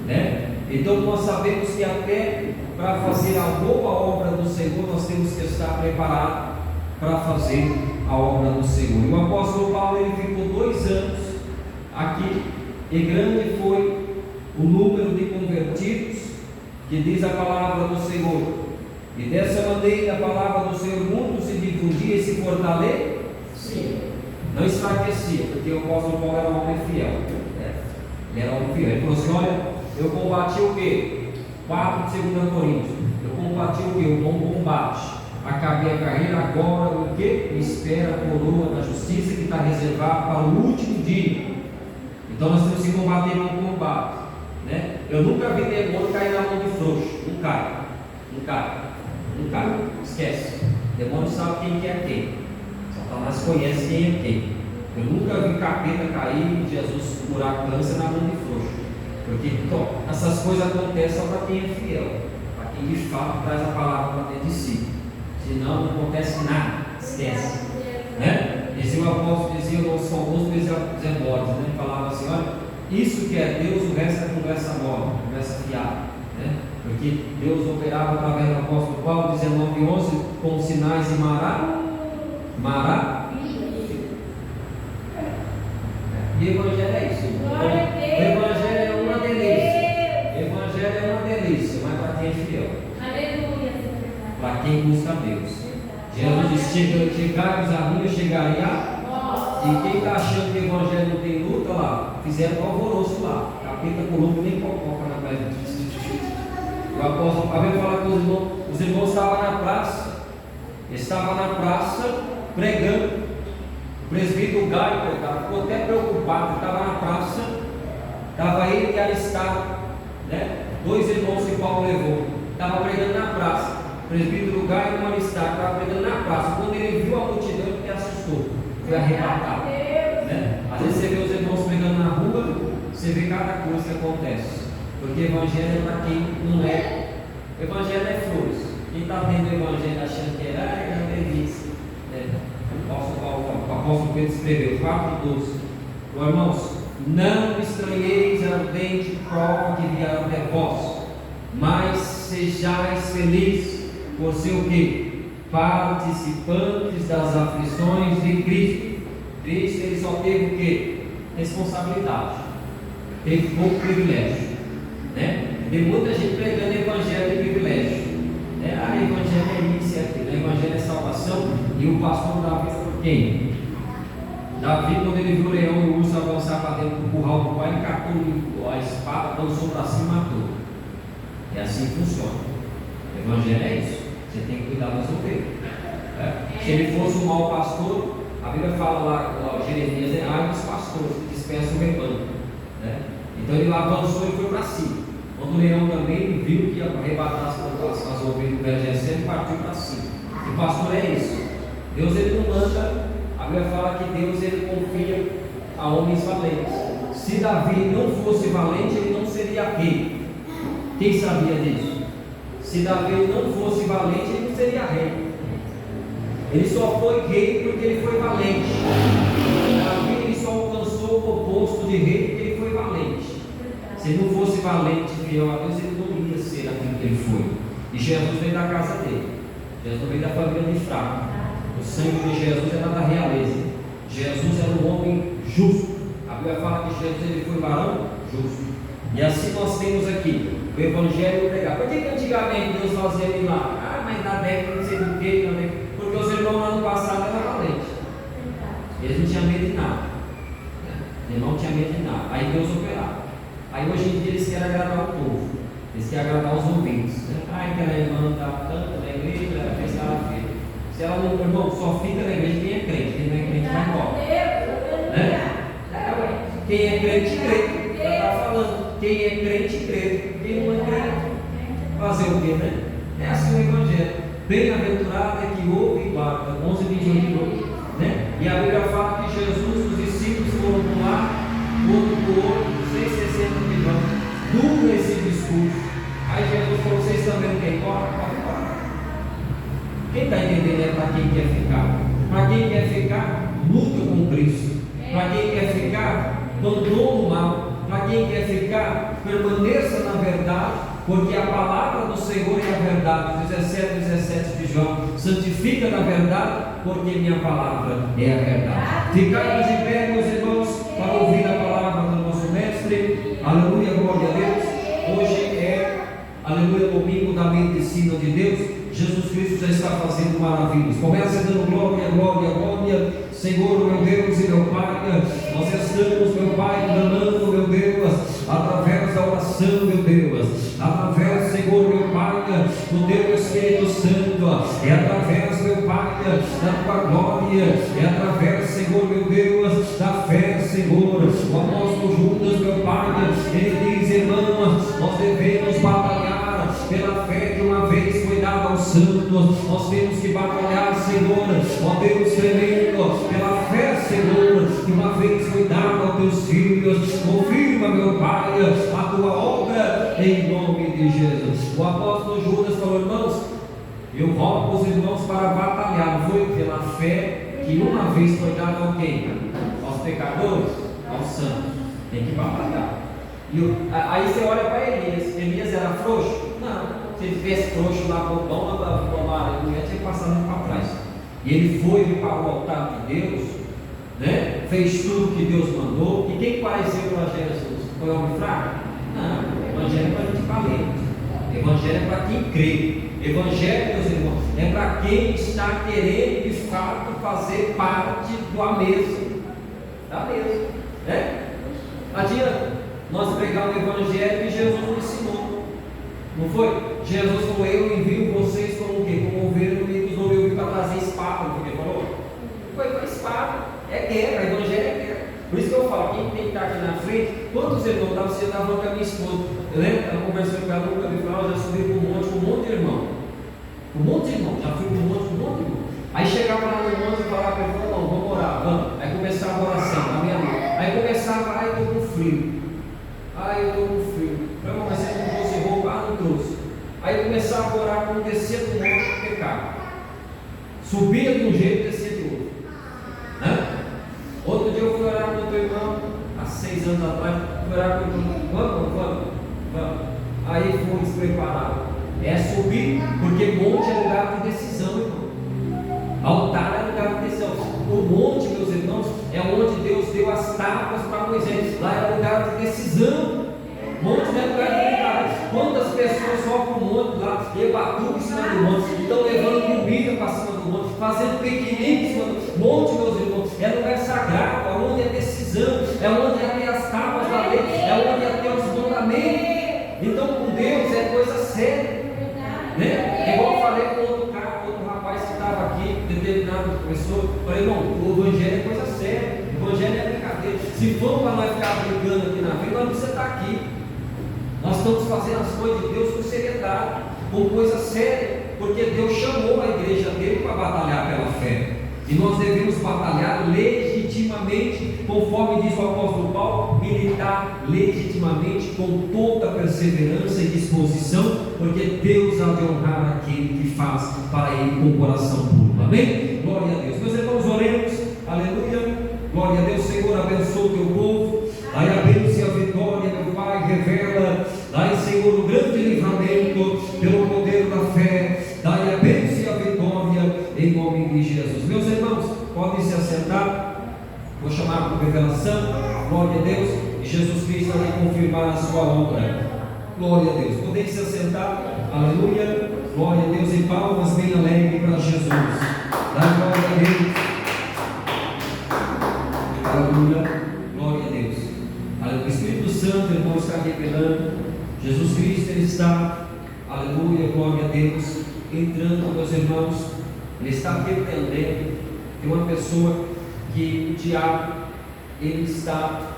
Speaker 1: né? Então nós sabemos que até para fazer a boa obra do Senhor, nós temos que estar preparados para fazer a obra do Senhor. E o apóstolo Paulo, ele ficou 2 anos aqui, e grande foi o número de convertidos, que diz a palavra do Senhor. E dessa maneira a palavra do Senhor muito se difundia e se fortalecia, não enfraquecia, porque o apóstolo Paulo era um homem fiel, né? Ele era um homem fiel. Ele falou assim: olha, eu combati o quê? 4 de 2 Coríntios. Eu combati o quê? O bom combate. Acabei a carreira, agora o quê? Me espera a coroa da justiça, que está reservada para o último dia. Então nós temos que combater um combate, né? Eu nunca vi demônio cair na mão de frouxo. Não cai. Esquece. Demônio sabe quem que é quem. Satanás conhece quem é quem. Eu nunca vi capeta cair e Jesus curar câncer na mão de frouxo. Porque essas coisas acontecem só para quem é fiel, para quem de fato traz a palavra para dentro de si. Senão não acontece nada. Esquece, né? Dizia o apóstolo, dizia o nosso famoso Zebores, né? Falava assim: olha, isso que é Deus, o resto é conversa nova, conversa fiada, né? Porque Deus operava através do apóstolo Paulo, 19:11, com sinais e E o Evangelho é isso. O Evangelho é uma delícia. O Evangelho é quem busca a Deus. Jesus disse: chegares a mim, eu chegarei a. E quem está achando que o evangelho não tem luta lá, fizeram um alvoroço lá. Capeta colombo nem cococa na praia. O apóstolo Paulo fala que os irmãos estavam na praça. Estava na praça pregando. O presbítero Gaio, ficou até preocupado, estava na praça. Estava ele e Aristarco, né? 2 irmãos que Paulo levou. Estava pregando na praça. O presbítero Gaio e o Aristarco estavam pregando na praça. Quando ele viu a multidão, ele assustou. Foi arrebatado, né? Às vezes você vê os irmãos pregando na rua, você vê cada coisa que acontece, porque o evangelho é para quem não é. O evangelho é flores. Quem está vendo o evangelho achando que é delícia, o apóstolo Pedro escreveu 4:12. Irmãos, não estranheis a ardente prova que virá até vós, mas sejais felizes por ser o quê? Participantes das aflições de Cristo. Cristo, ele só teve o quê? Responsabilidade, teve pouco privilégio, né? Tem muita gente pregando evangelho de privilégio, né? Evangelho é isso e aquilo, evangelho é salvação. E o pastor Davi foi por quem? Davi, quando ele viu o leão e o urso avançar para dentro do curral do pai, ele catou a espada, lançou para cima e matou. É assim que funciona. O evangelho é isso. Você tem que cuidar das ovelhas. Se ele fosse um mau pastor, a Bíblia fala lá, Jeremias, dos pastores que dispersam o rebanho, né? Então ele avançou e foi para cima. Quando o leão também viu que ia arrebatar as ovelhas do velho Jessé, ele partiu para cima. O pastor é isso. Deus, ele não manda. A Bíblia fala que Deus, ele confia a homens valentes. Se Davi não fosse valente, ele não seria rei. Quem sabia disso? Se Davi não fosse valente, ele não seria rei. Ele só foi rei porque ele foi valente. Davi, ele só alcançou o posto de rei porque ele foi valente. Se ele não fosse valente, fiel a Deus, ele não ia ser aquilo que ele foi. E Jesus veio da casa dele. Jesus veio da família de fraco. O sangue de Jesus era da realeza. Jesus era um homem justo. A Bíblia fala que Jesus, ele foi varão justo. E assim nós temos aqui o evangelho pregado. Por que antigamente Deus fazia milagre? Mas na década não sei do que, porque os irmãos lá no passado eram valentes. Eles não tinham medo de nada. O irmão não tinha medo de nada. Aí Deus operava. Aí hoje em dia eles querem agradar o povo. Eles querem agradar os ouvintes. Aquela irmã está tanto na igreja, ela fez na feira. Se ela não, irmão, só fica na igreja quem é crente. Quem não é crente vai embora. Né? Quem é crente, crê. Já está falando. Quem é crente, crê. Quem não é crente, fazer o quê, né? É assim o evangelho. Bem-aventurado é que ouve e guarda. 11:28, né? E a Bíblia fala que Jesus, os discípulos foram para lá, outro para o outro, 660 quilômetros. Duro esse discurso. Aí Jesus falou: vocês estão vendo quem corre? Pode embora. Quem está entendendo é para quem quer ficar. Para quem quer ficar, luta com Cristo. Para quem quer ficar, abandono o mal. Para quem quer ficar, permaneça na verdade, porque a palavra do Senhor é a verdade. 17 de João. Santifica na verdade, porque minha palavra é a verdade. Ficamos em pé, meus irmãos, para ouvir a palavra do nosso mestre. Aleluia, glória a Deus. Hoje é, aleluia, domingo da medicina de Deus. Jesus Cristo já está fazendo maravilhas. Começa dando glória, glória, glória. Senhor, meu Deus e meu Pai, nós estamos, meu Pai, clamando, meu Deus, através da oração, meu Deus, através, Senhor, meu Pai, do Teu Espírito Santo, é através, meu Pai, da Tua glória, é através, Senhor, meu Deus, da fé, Senhor. O apóstolo Judas, meu Pai, ele diz: irmãos, nós devemos batalhar pela fé que uma vez foi dada aos santos. Nós temos que batalhar, Senhor, ó Deus tremendo, pela fé, Senhor, que uma vez foi dada aos teus filhos. Confirma, meu Pai, a tua obra em nome de Jesus. O apóstolo Judas falou: irmãos, eu rogo os irmãos para batalhar. Não foi pela fé que uma vez foi dada a quem? Aos pecadores, aos santos. Tem que batalhar. Aí você olha para Elias. Elias era frouxo? Não. Se ele tivesse frouxo lá com o dom da mulher, tinha passado para trás. E ele foi para o altar de Deus, né? Fez tudo que Deus mandou. E quem pareceu para Jesus? Foi homem fraco? Não. O evangelho é para a gente valente. O evangelho é para quem crê. Evangelho, meus irmãos, é quem está querendo de fato fazer parte da mesa. Né? Adianta nós pregar o Evangelho que Jesus nos ensinou. Não foi? Jesus falou: eu envio vocês como o quê? Como ovelha no meio dos lobos. Eu vim para trazer espada. Não foi o que ele falou? Foi para espada. É guerra, o Evangelho é guerra. Por isso que eu falo, quem tem que estar aqui na frente, quantos irmãos estavam sendo falando com a minha esposa? Eu lembro, ela conversando com ela, nunca me falou, já subi para um monte de irmão. Um monte de irmão, já fui para um monte de irmão. Aí chegava lá no monte e falava para ele, falou: não, vamos orar, vamos. Aí começava a oração, na minha mão. Aí começava: ai, eu estou com frio. Ai, eu estou com frio. Falei: mas você não trouxe roupa? Ah, não trouxe. Aí começava a orar, quando descia do monte, pecado. Subia de um jeito, descia de outro. Outro dia eu fui orar com o teu irmão, há 6 anos atrás, fui orar com o teu irmão, vamos. Aí fui despreparado. É subir, porque monte é lugar de decisão, irmão. Altar é lugar de decisão. O monte, meus irmãos, é onde Deus deu as tábuas para Moisés. Lá é lugar de decisão. Monte não é lugar de brincadeira. Quantas pessoas vão para o monte lá, Ebatu em cima do monte, estão levando comida para cima do monte, fazendo piquenique em cima do monte, meus irmãos. É lugar sagrado, é onde é decisão, é onde é ter as tábuas da lei, é onde é ter os mandamentos. Então, com Deus é coisa séria. Né? Igual eu falei com outro rapaz que estava aqui, determinado professor, falei: irmão, o Evangelho é coisa séria, o Evangelho é brincadeira. Se for para nós ficar brincando aqui na vida, nós não precisamos estar aqui. Nós estamos fazendo as coisas de Deus com seriedade, com coisa séria, porque Deus chamou a igreja dele para batalhar pela fé. E nós devemos batalhar legitimamente, conforme diz o apóstolo Paulo, militar legitimamente, com toda perseverança e disposição, porque Deus há de honrar aquele que faz para ele com o coração puro. Amém? Glória a Deus. Meus irmãos, oremos. Aleluia. Glória a Deus. Senhor, abençoa o teu povo. Dai a bênção e a vitória, meu Pai, revela. Dai, Senhor, o grande livramento pelo poder da fé. Dai a bênção e a vitória em nome de Jesus. Meus irmãos, podem se assentar. Vou chamar por revelação. Glória a Deus. E Jesus Cristo vai confirmar a sua obra. Glória a Deus. Podem se assentar. Aleluia. Glória a Deus. E palmas bem alegre para Jesus. Dá glória a Deus. Aleluia. Glória a Deus. O Espírito Santo, irmão, está revelando. Jesus Cristo, Ele está, aleluia, glória a Deus, entrando, meus irmãos. Ele está repreendendo. Tem uma pessoa que o diabo, ele está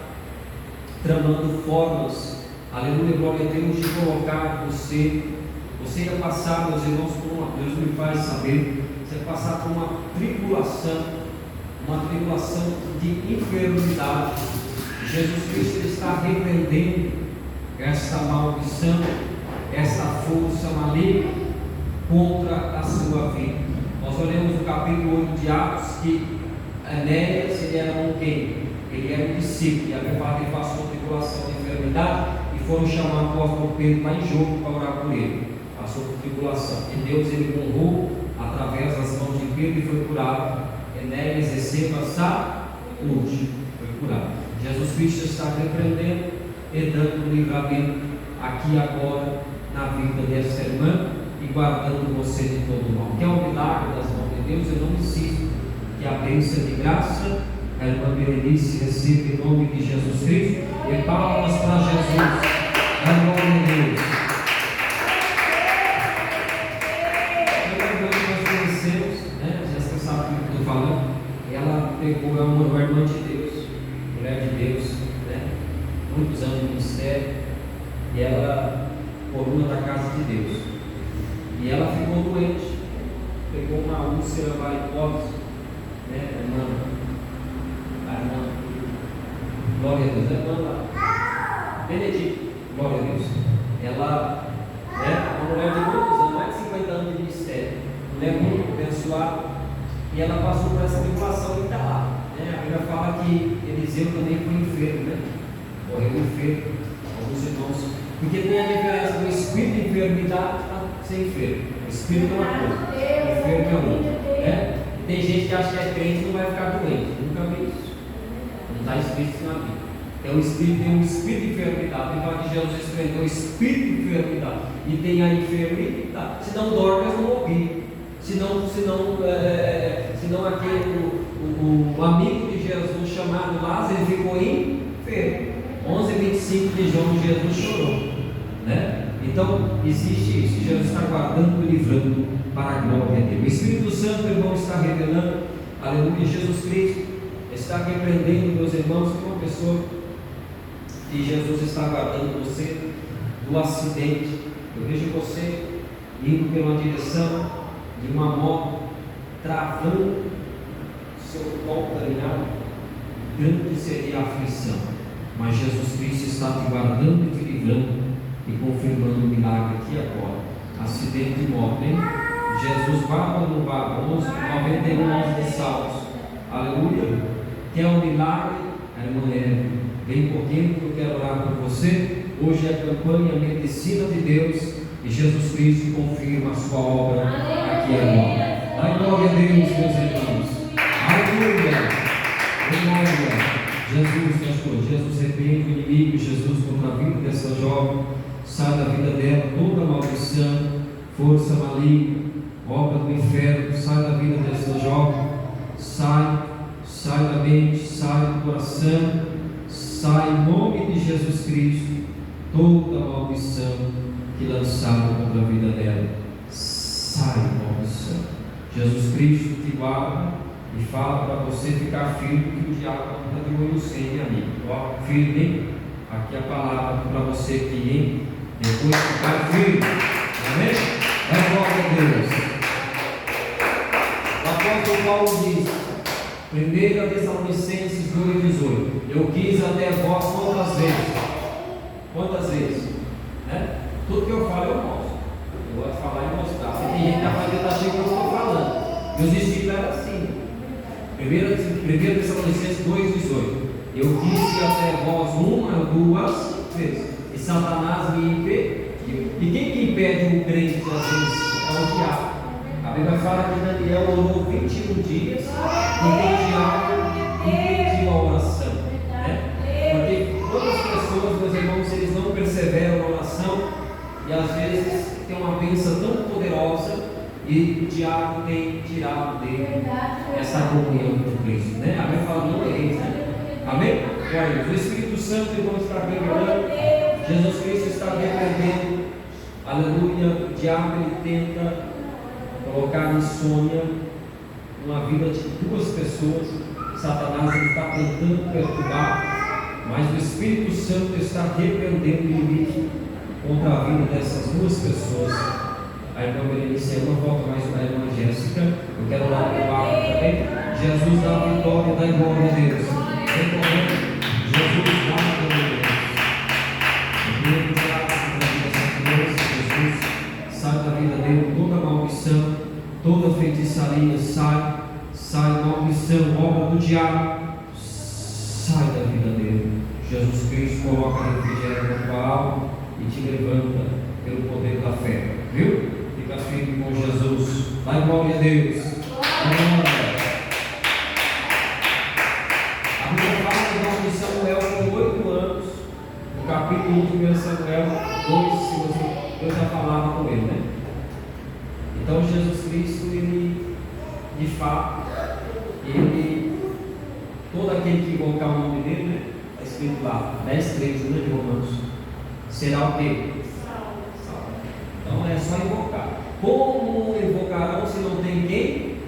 Speaker 1: tramando formas, aleluia, glória a Deus, de colocar você ia passar, meus irmãos, por uma, Deus me faz saber, você ia passar por uma tribulação de enfermidade. Jesus Cristo está repreendendo essa maldição, essa força maligna contra a sua vida. Nós olhamos no capítulo 8 de Atos que Enéas, ele era um quem? Ele era um discípulo, e a Bíblia fala que ele passou tribulação de enfermidade e foram chamar o apóstolo Pedro lá em jogo para orar por ele. Passou por tribulação, e Deus ele honrou através das mãos de Pedro e foi curado. Enéas receba saúde, foi curado. Jesus Cristo está repreendendo e dando livramento aqui agora na vida dessa irmã e guardando você de todo mal. Que é um milagre das mãos de Deus, eu não insisto. Que a bênção de graça a irmã Berenice receba em nome de Jesus Cristo. E palmas para Jesus. Em nome de Deus. Nós conhecemos, né? Já sabe o que eu estou falando. Ela pegou uma irmã de Deus, mulher de Deus, né? Muitos anos de ministério. E ela, coluna da casa de Deus. E ela ficou doente. Pegou uma úlcera varicosa, né? A irmã, glória a Deus, a irmã Benedito, glória a Deus. Ela é uma mulher de muitos anos, mais de 50 anos de ministério, mulher muito abençoada, e ela passou por essa tribulação e está lá. Né? A Bíblia fala que Eliseu também foi enfermo, né? Morreu enfermo, alguns irmãos, porque tem a diferença do espírito de enfermidade a ser enfermo. O espírito é uma coisa, enfermo é outra. Né? Tem gente que acha que é crente e não vai ficar doente. Nunca vi isso. Não está escrito na Bíblia. Tem um espírito de enfermidade. Ele fala que Jesus escreveu o espírito de enfermidade. E tem a enfermidade. Se não dorme, eles não ouviram. senão aquele, o amigo de Jesus chamado Lázaro ficou enfermo. 11:25 de João, Jesus chorou, né? Então existe isso, Jesus está guardando e livrando para a glória dele. O Espírito Santo, irmão, está revelando, aleluia, Jesus Cristo está repreendendo, meus irmãos, que uma pessoa que Jesus está guardando você do acidente. Eu vejo você indo pela direção de uma moto, travando seu calcanhar, grande seria a aflição, mas Jesus Cristo está te guardando e te livrando e confirmando o milagre aqui e agora. Acidente de moto, hein? Jesus guarda no vaga, 91 de Salmos, aleluia. Quer um milagre? A irmã Eve, vem um pouquinho que eu quero orar por você. Hoje é a campanha Medicina de Deus e Jesus Cristo confirma a sua obra aqui e agora. Dá glória a Deus, meus irmãos. Aleluia. Glória. Jesus, pastor, Jesus repreende o inimigo, Jesus contra a vida dessa jovem, sai da vida dela toda maldição, força maligna, obra do inferno, sai da vida dessa jovem, sai da mente, sai do coração, sai em nome de Jesus Cristo, toda maldição que lançaram contra a vida dela, sai maldição. Jesus Cristo te guarda e fala para você ficar firme, que o diabo não está de olho sem, amigo. Ó, firme, aqui a palavra para você aqui, hein? Depois ficar firme, amém? É glória a Deus. O apóstolo Paulo diz, 1 Tessalonicenses 2,18: eu quis até vós quantas vezes? Quantas vezes? Né? Tudo que eu falo eu mostro. Eu gosto de falar e mostrar. Se tem gente que vai tentar achar que eu estou falando. Meus discípulos eram assim. 1 Tessalonicenses 2,18: eu disse até vós uma ou duas vezes, e Satanás me impediu. E quem que impede um crente às vezes? É o diabo. A Bíblia fala que Daniel orou 21 dias, porque o diabo impediu a oração, né? Porque quantas pessoas, meus irmãos, eles não perseveram na oração, e às vezes tem uma bênção tão poderosa e o diabo tem tirado dele essa comunhão com Cristo, né? A Bíblia fala, não é isso, né? Amém? Glória a Deus. O Espírito Santo, irmãos, está revelando, Jesus Cristo está repreendendo, aleluia. O diabo ele tenta colocar insônia numa vida de duas pessoas. Satanás ele está tentando perturbar, mas o Espírito Santo está repreendendo o inimigo contra a vida dessas duas pessoas. A irmã Berenice, eu não volto mais para a irmã Jéssica. Eu quero orar pelo Papa também. Jesus dá a vitória, dá glória a Deus. Jesus dá a glória a Deus. Jesus sai da vida dele toda maldição, toda feitiçaria, sai maldição, obra do diabo, sai da vida dele. Jesus Cristo coloca refrigério na tua alma e te levanta pelo poder da fé, viu? Fica firme com Jesus. Dá glória a Deus. Glória. A Bíblia fala que nós de Samuel com 8 anos, no capítulo 1 de Samuel 2, eu já falava com ele, né? Então Jesus Cristo, ele, de fato, todo aquele que invocar o nome dele, né? Está escrito lá, 10:3, né, de Romanos, será o quê? Então é só invocar. Como invocarão se não tem quem?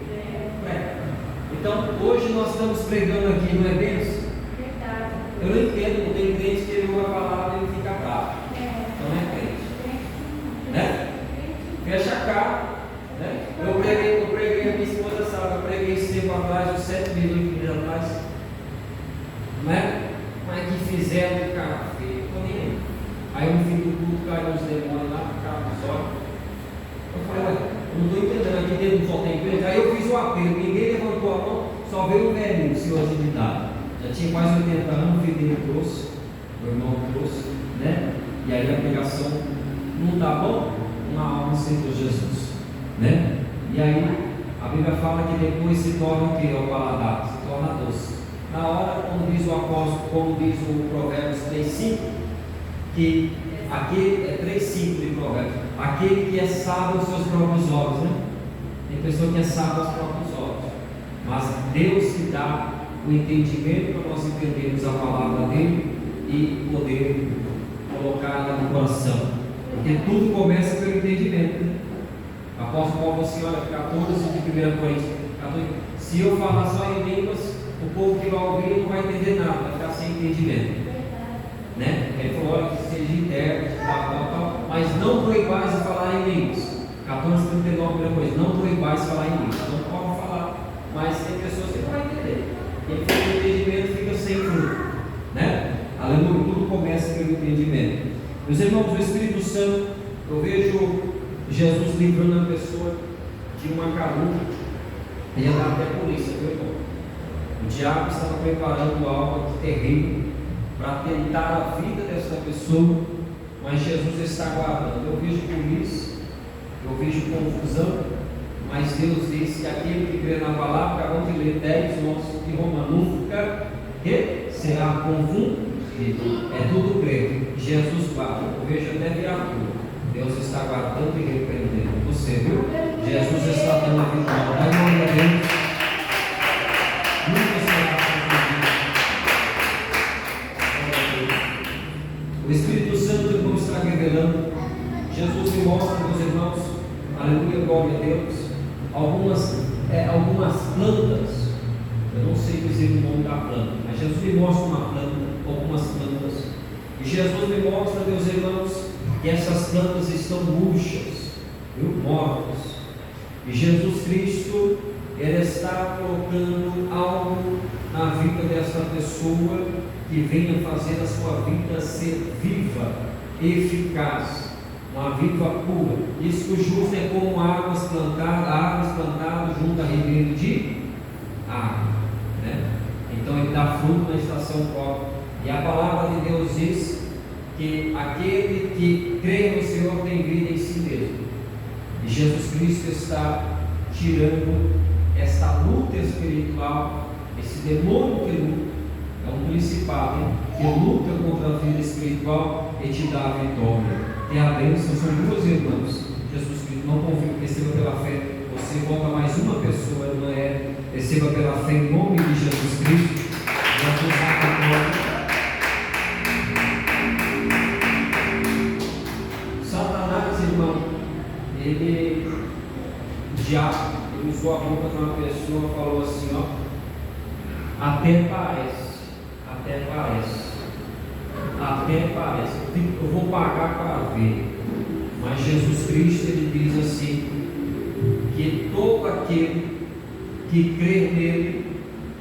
Speaker 1: Então hoje nós estamos pregando aqui, não é bênção? Eu não entendo, não tem crente que ele ouve a palavra e ele fica bravo. Então não é crente, né? Fecha a cara, né? Eu preguei, a minha esposa sabe, eu preguei esse tempo atrás, uns 7 minutos atrás, né? Mas que fizeram de cara feia, eu nem lembro. Aí no fim do culto caiu os demônios lá, ficaram nos olhos. Eu falei, eu não estou entendendo, aqui dentro só tem crente. Aí eu fiz o apelo, ninguém levantou a mão, só veio um velhinho, senhorzinidade. Já tinha quase 80 anos, o filho dele trouxe, meu irmão trouxe, né? E aí a pregação não está bom, uma alma aceitou Jesus, né? E aí a Bíblia fala que depois se torna o que? Ao paladar, se torna doce. Na hora, como diz o apóstolo, como diz o Provérbios 3:5, que aquele é 3:5 de Provérbios, aquele que é sábio aos seus próprios olhos, né? Tem pessoa que é sábio aos próprios olhos, mas Deus que dá o entendimento para nós entendermos a palavra dele e poder colocá-la no coração, porque tudo começa pelo entendimento, né? Apóstolo Paulo assim, olha, 14 de 1 Coríntios 14, se eu falar só em línguas, o povo que vai ouvir não vai entender nada, vai ficar sem entendimento, né? Ele falou, olha, que seja intérprete, tal, mas não proibais de falar em línguas. 14:39, primeira coisa, não proibais de falar em línguas. Não pode falar, mas tem pessoas que não vão entender. Quem tem entendimento fica sem fruto, né? Aleluia, tudo começa pelo entendimento. Meus irmãos, o Espírito Santo, eu vejo Jesus livrando a pessoa de uma calúnia, e ia dar até a polícia, viu, irmão? O diabo estava preparando algo terrível para tentar a vida dessa pessoa, mas Jesus está guardando. Eu vejo polícia, eu vejo confusão, mas Deus diz que aquele que crê na palavra, acabamos de ler 10, 11 de Roma, nunca será confundido. É tudo grego. Jesus guarda. Eu vejo até viatura. Deus está guardando e repreendendo. Você viu? Jesus está dando a vitória. Vai em nome de Deus. Nunca será confundido. O Espírito Santo, irmão, está revelando. Jesus me mostra, meus irmãos, aleluia, glória a Deus, algumas plantas. Eu não sei dizer o nome da planta, mas Jesus me mostra uma planta, algumas plantas, e Jesus me mostra, meus irmãos, que essas plantas estão murchas, mortas, e Jesus Cristo, Ele está colocando algo na vida dessa pessoa, que venha fazer a sua vida ser viva, eficaz, uma viva pura. Isso que o justo é como árvores plantadas junto a ribeiro de água, né? Então ele dá fruto na estação própria, e a palavra de Deus diz que aquele que crê no Senhor tem vida em si mesmo, e Jesus Cristo está tirando esta luta espiritual, esse demônio que luta, é um principado, que luta contra a vida espiritual e te dá a vitória. Tem a bênção, são duas irmãs. Jesus Cristo não confia, receba pela fé. Você volta mais uma pessoa, irmã é, receba pela fé em nome de Jesus Cristo. Jesus Satanás, irmão, o diabo, ele usou a boca de uma pessoa e falou assim, ó, até parece, eu vou pagar para ver. Mas Jesus Cristo, ele diz assim, que todo aquele que crer nele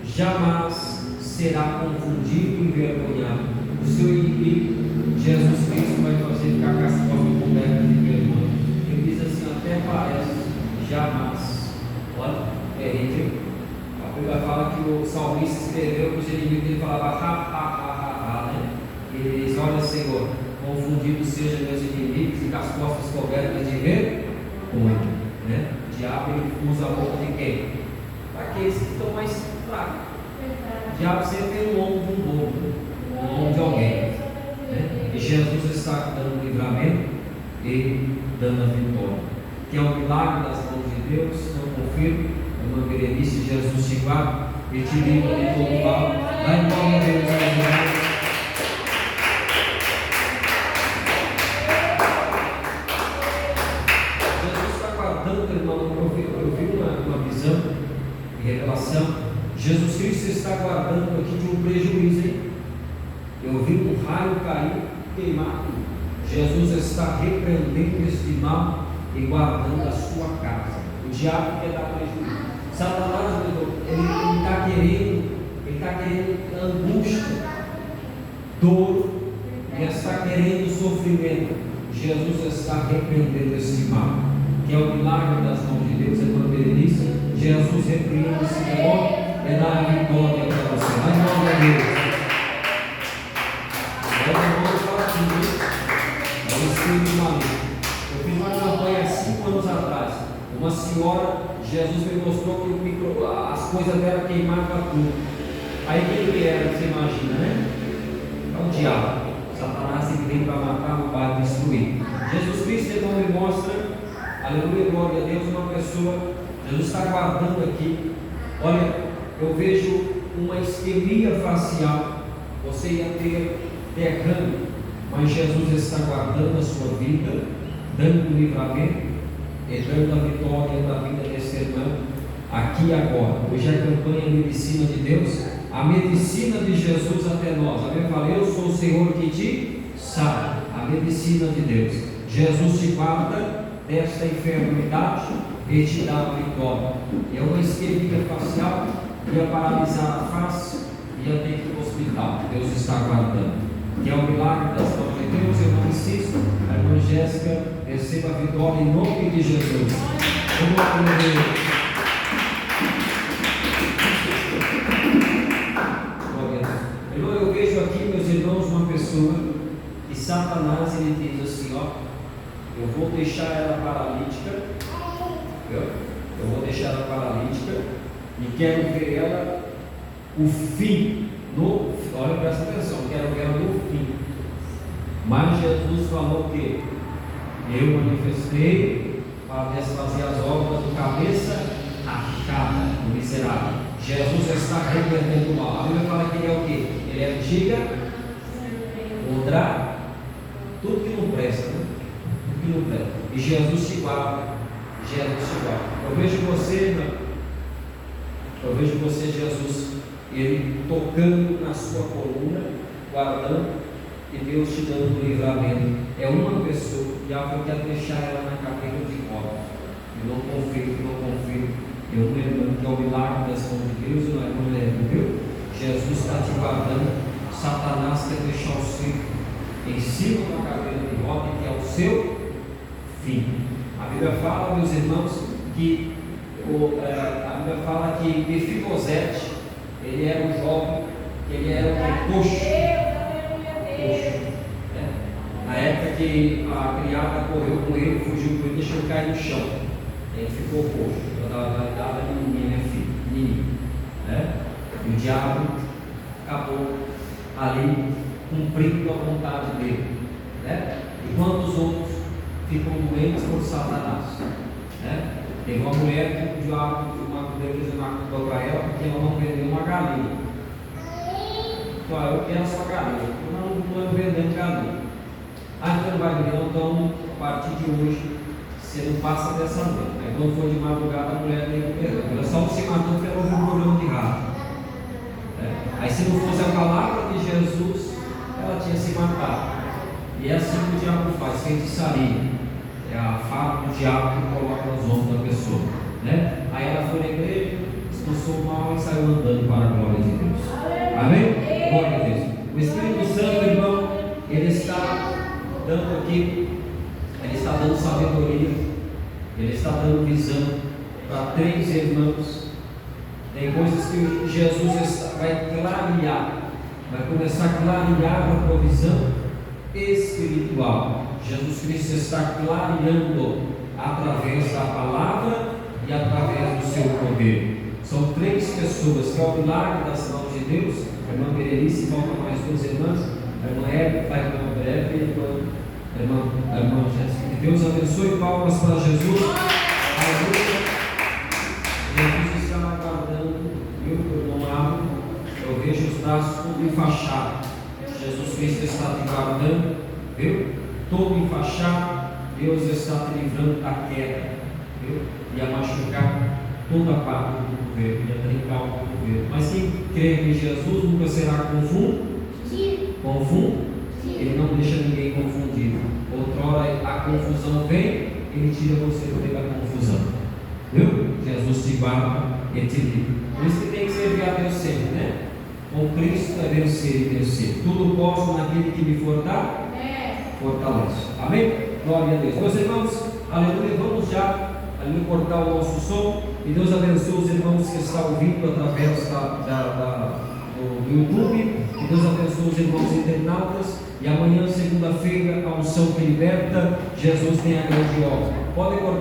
Speaker 1: jamais será confundido e envergonhado. O seu inimigo, Jesus Cristo, vai fazer ficar com as costas cobertas de vergonha. Ele diz assim, até parece, jamais. Olha, a Bíblia fala que o salmista escreveu que os inimigos dele falavam né? Ele diz, olha, Senhor, confundidos sejam meus inimigos e com as costas cobertas de vergonha, né? O diabo, ele usa a boca de quem? Para aqueles que estão mais fracos. O diabo sempre tem um ombro de um bobo, um ombro de alguém, né? E Jesus está dando livramento e dando a vitória, que é o milagre das mãos de Deus. Não confirmo, irmã Berenice, Jesus te guarda e te livra de todo mal. Vai em nome de Deus. Revelação, Jesus Cristo está guardando aqui de um prejuízo, hein? Eu vi um raio cair, queimar. Jesus está repreendendo este mal e guardando a sua casa. O diabo quer dar prejuízo. Satanás, ele está querendo angústia, dor, ele está querendo sofrimento. Jesus está repreendendo este mal, que é o milagre das mãos de Deus. É uma Berenice. Jesus repreende esse demônio e dá a vitória para você. Vai em nome de Deus. Agora o demônio fala aqui, é o espírito maligno. Eu fiz uma campanha há 5 anos atrás. Uma senhora, Jesus me mostrou que as coisas dela queimavam tudo. Aí quem que era, você imagina, né? É o diabo. Satanás que vem para matar, roubar e destruir. Jesus Cristo então me mostra, aleluia, glória a Deus, uma pessoa. Jesus está guardando aqui. Olha, eu vejo uma isquemia facial. Você ia ter derrame, mas Jesus está guardando a sua vida, dando o livramento e dando a vitória na vida desse irmão aqui e agora. Hoje é a campanha Medicina de Deus, a medicina de Jesus até nós. A Bíblia fala: eu sou o Senhor que te sara. A medicina de Deus. Jesus te guarda desta enfermidade e te dá a vitória. É uma isquemia facial, ia paralisar a face, ia ter que ir para o hospital. Deus está guardando. Que é o milagre das mãos de Deus. Eu não insisto. A irmã Jéssica receba a vitória em nome de Jesus. Glória a Deus. Eu vejo aqui, meus irmãos, uma pessoa que Satanás ele diz assim: ó, eu vou deixar ela paralítica, eu vou deixar ela paralítica e quero ver ela o fim. Olha, presta atenção, quero ver ela no fim. Mas Jesus falou que eu manifestei para desfazer as obras do cabeça rachada, do miserável. Jesus está repreendendo o mal. A Bíblia fala que ele é o quê? Ele é antiga, contra tudo que não presta, né? Tudo que não presta. E Jesus te guarda. Jesus te guarda. Eu vejo você, Jesus, ele tocando na sua coluna, guardando, e Deus te dando o livramento. É uma pessoa, e eu quero deixar ela na cadeira de rodas. Eu não confio. Eu lembro que é o milagre das mãos de Deus, não é mulher, viu? Jesus está te guardando. Satanás quer deixar o seu em cima da cadeira de rodas, que é o seu fim. A Bíblia fala, meus irmãos, que a Bíblia fala que Mefibosete, ele era um jovem, ele era um coxo. Na época que a criada correu com ele, fugiu com ele, deixou ele cair no chão. Ele ficou coxo. Vai dar a menininha, filho. E o diabo acabou ali cumprindo a vontade dele. Enquanto os outros ficam doentes por Satanás. Teve uma mulher que o diabo fez uma culpa para ela porque ela não vendeu uma galinha. Então, eu quero a sua galinha. Eu não estou vendendo galinha. Então não vai vender, então a partir de hoje você não passa dessa noite. Aí quando for de madrugada, a mulher tem que perder. Ela só se matou porque ela ouviu um programa de rádio. Aí se não fosse a palavra de Jesus, ela tinha se matado. E é assim que o diabo faz, feitiçaria. É a fala do diabo que coloca nos ombros da pessoa. Aí ela foi na igreja, expulsou o mal e saiu andando para a glória de Deus. Amém? Glória a Deus. O Espírito Santo, irmão, ele está dando aqui, ele está dando sabedoria, ele está dando visão para 3 irmãos. Tem coisas que Jesus vai clarear, vai começar a clarear a provisão espiritual. Jesus Cristo está clareando através da palavra e através do seu poder. São 3 pessoas, que é o milagre das mãos de Deus. A irmã Berenice, volta mais 2 irmãs. A irmã Hebe vai para breve, a irmã Jéssica. Que Deus abençoe. Palmas para Jesus. Aleluia. Jesus está aguardando, viu, irmão Ávila? Eu vejo os braços tudo enfaixados. Jesus Cristo está te guardando, viu? Todo enfaixado. Deus está te livrando da queda, viu? E a machucar toda a parte do cotovelo, e a trincar o cotovelo. Mas quem crê em Jesus nunca será confundido. Ele não deixa ninguém confundido. Outrora a confusão vem, ele tira você do meio da confusão. Viu? Jesus te guarda e te livra. Por isso que tem que servir a Deus sempre, né? Com Cristo é vencer e vencer. Tudo posso naquele que me fortalece. Amém? Glória a Deus. Meus irmãos, aleluia. Vamos já ali cortar o nosso som. E Deus abençoe os irmãos que estão ouvindo através do YouTube. Que Deus abençoe os irmãos internautas. E amanhã, segunda-feira, a unção que liberta. Jesus tem a grande obra. Podem cortar.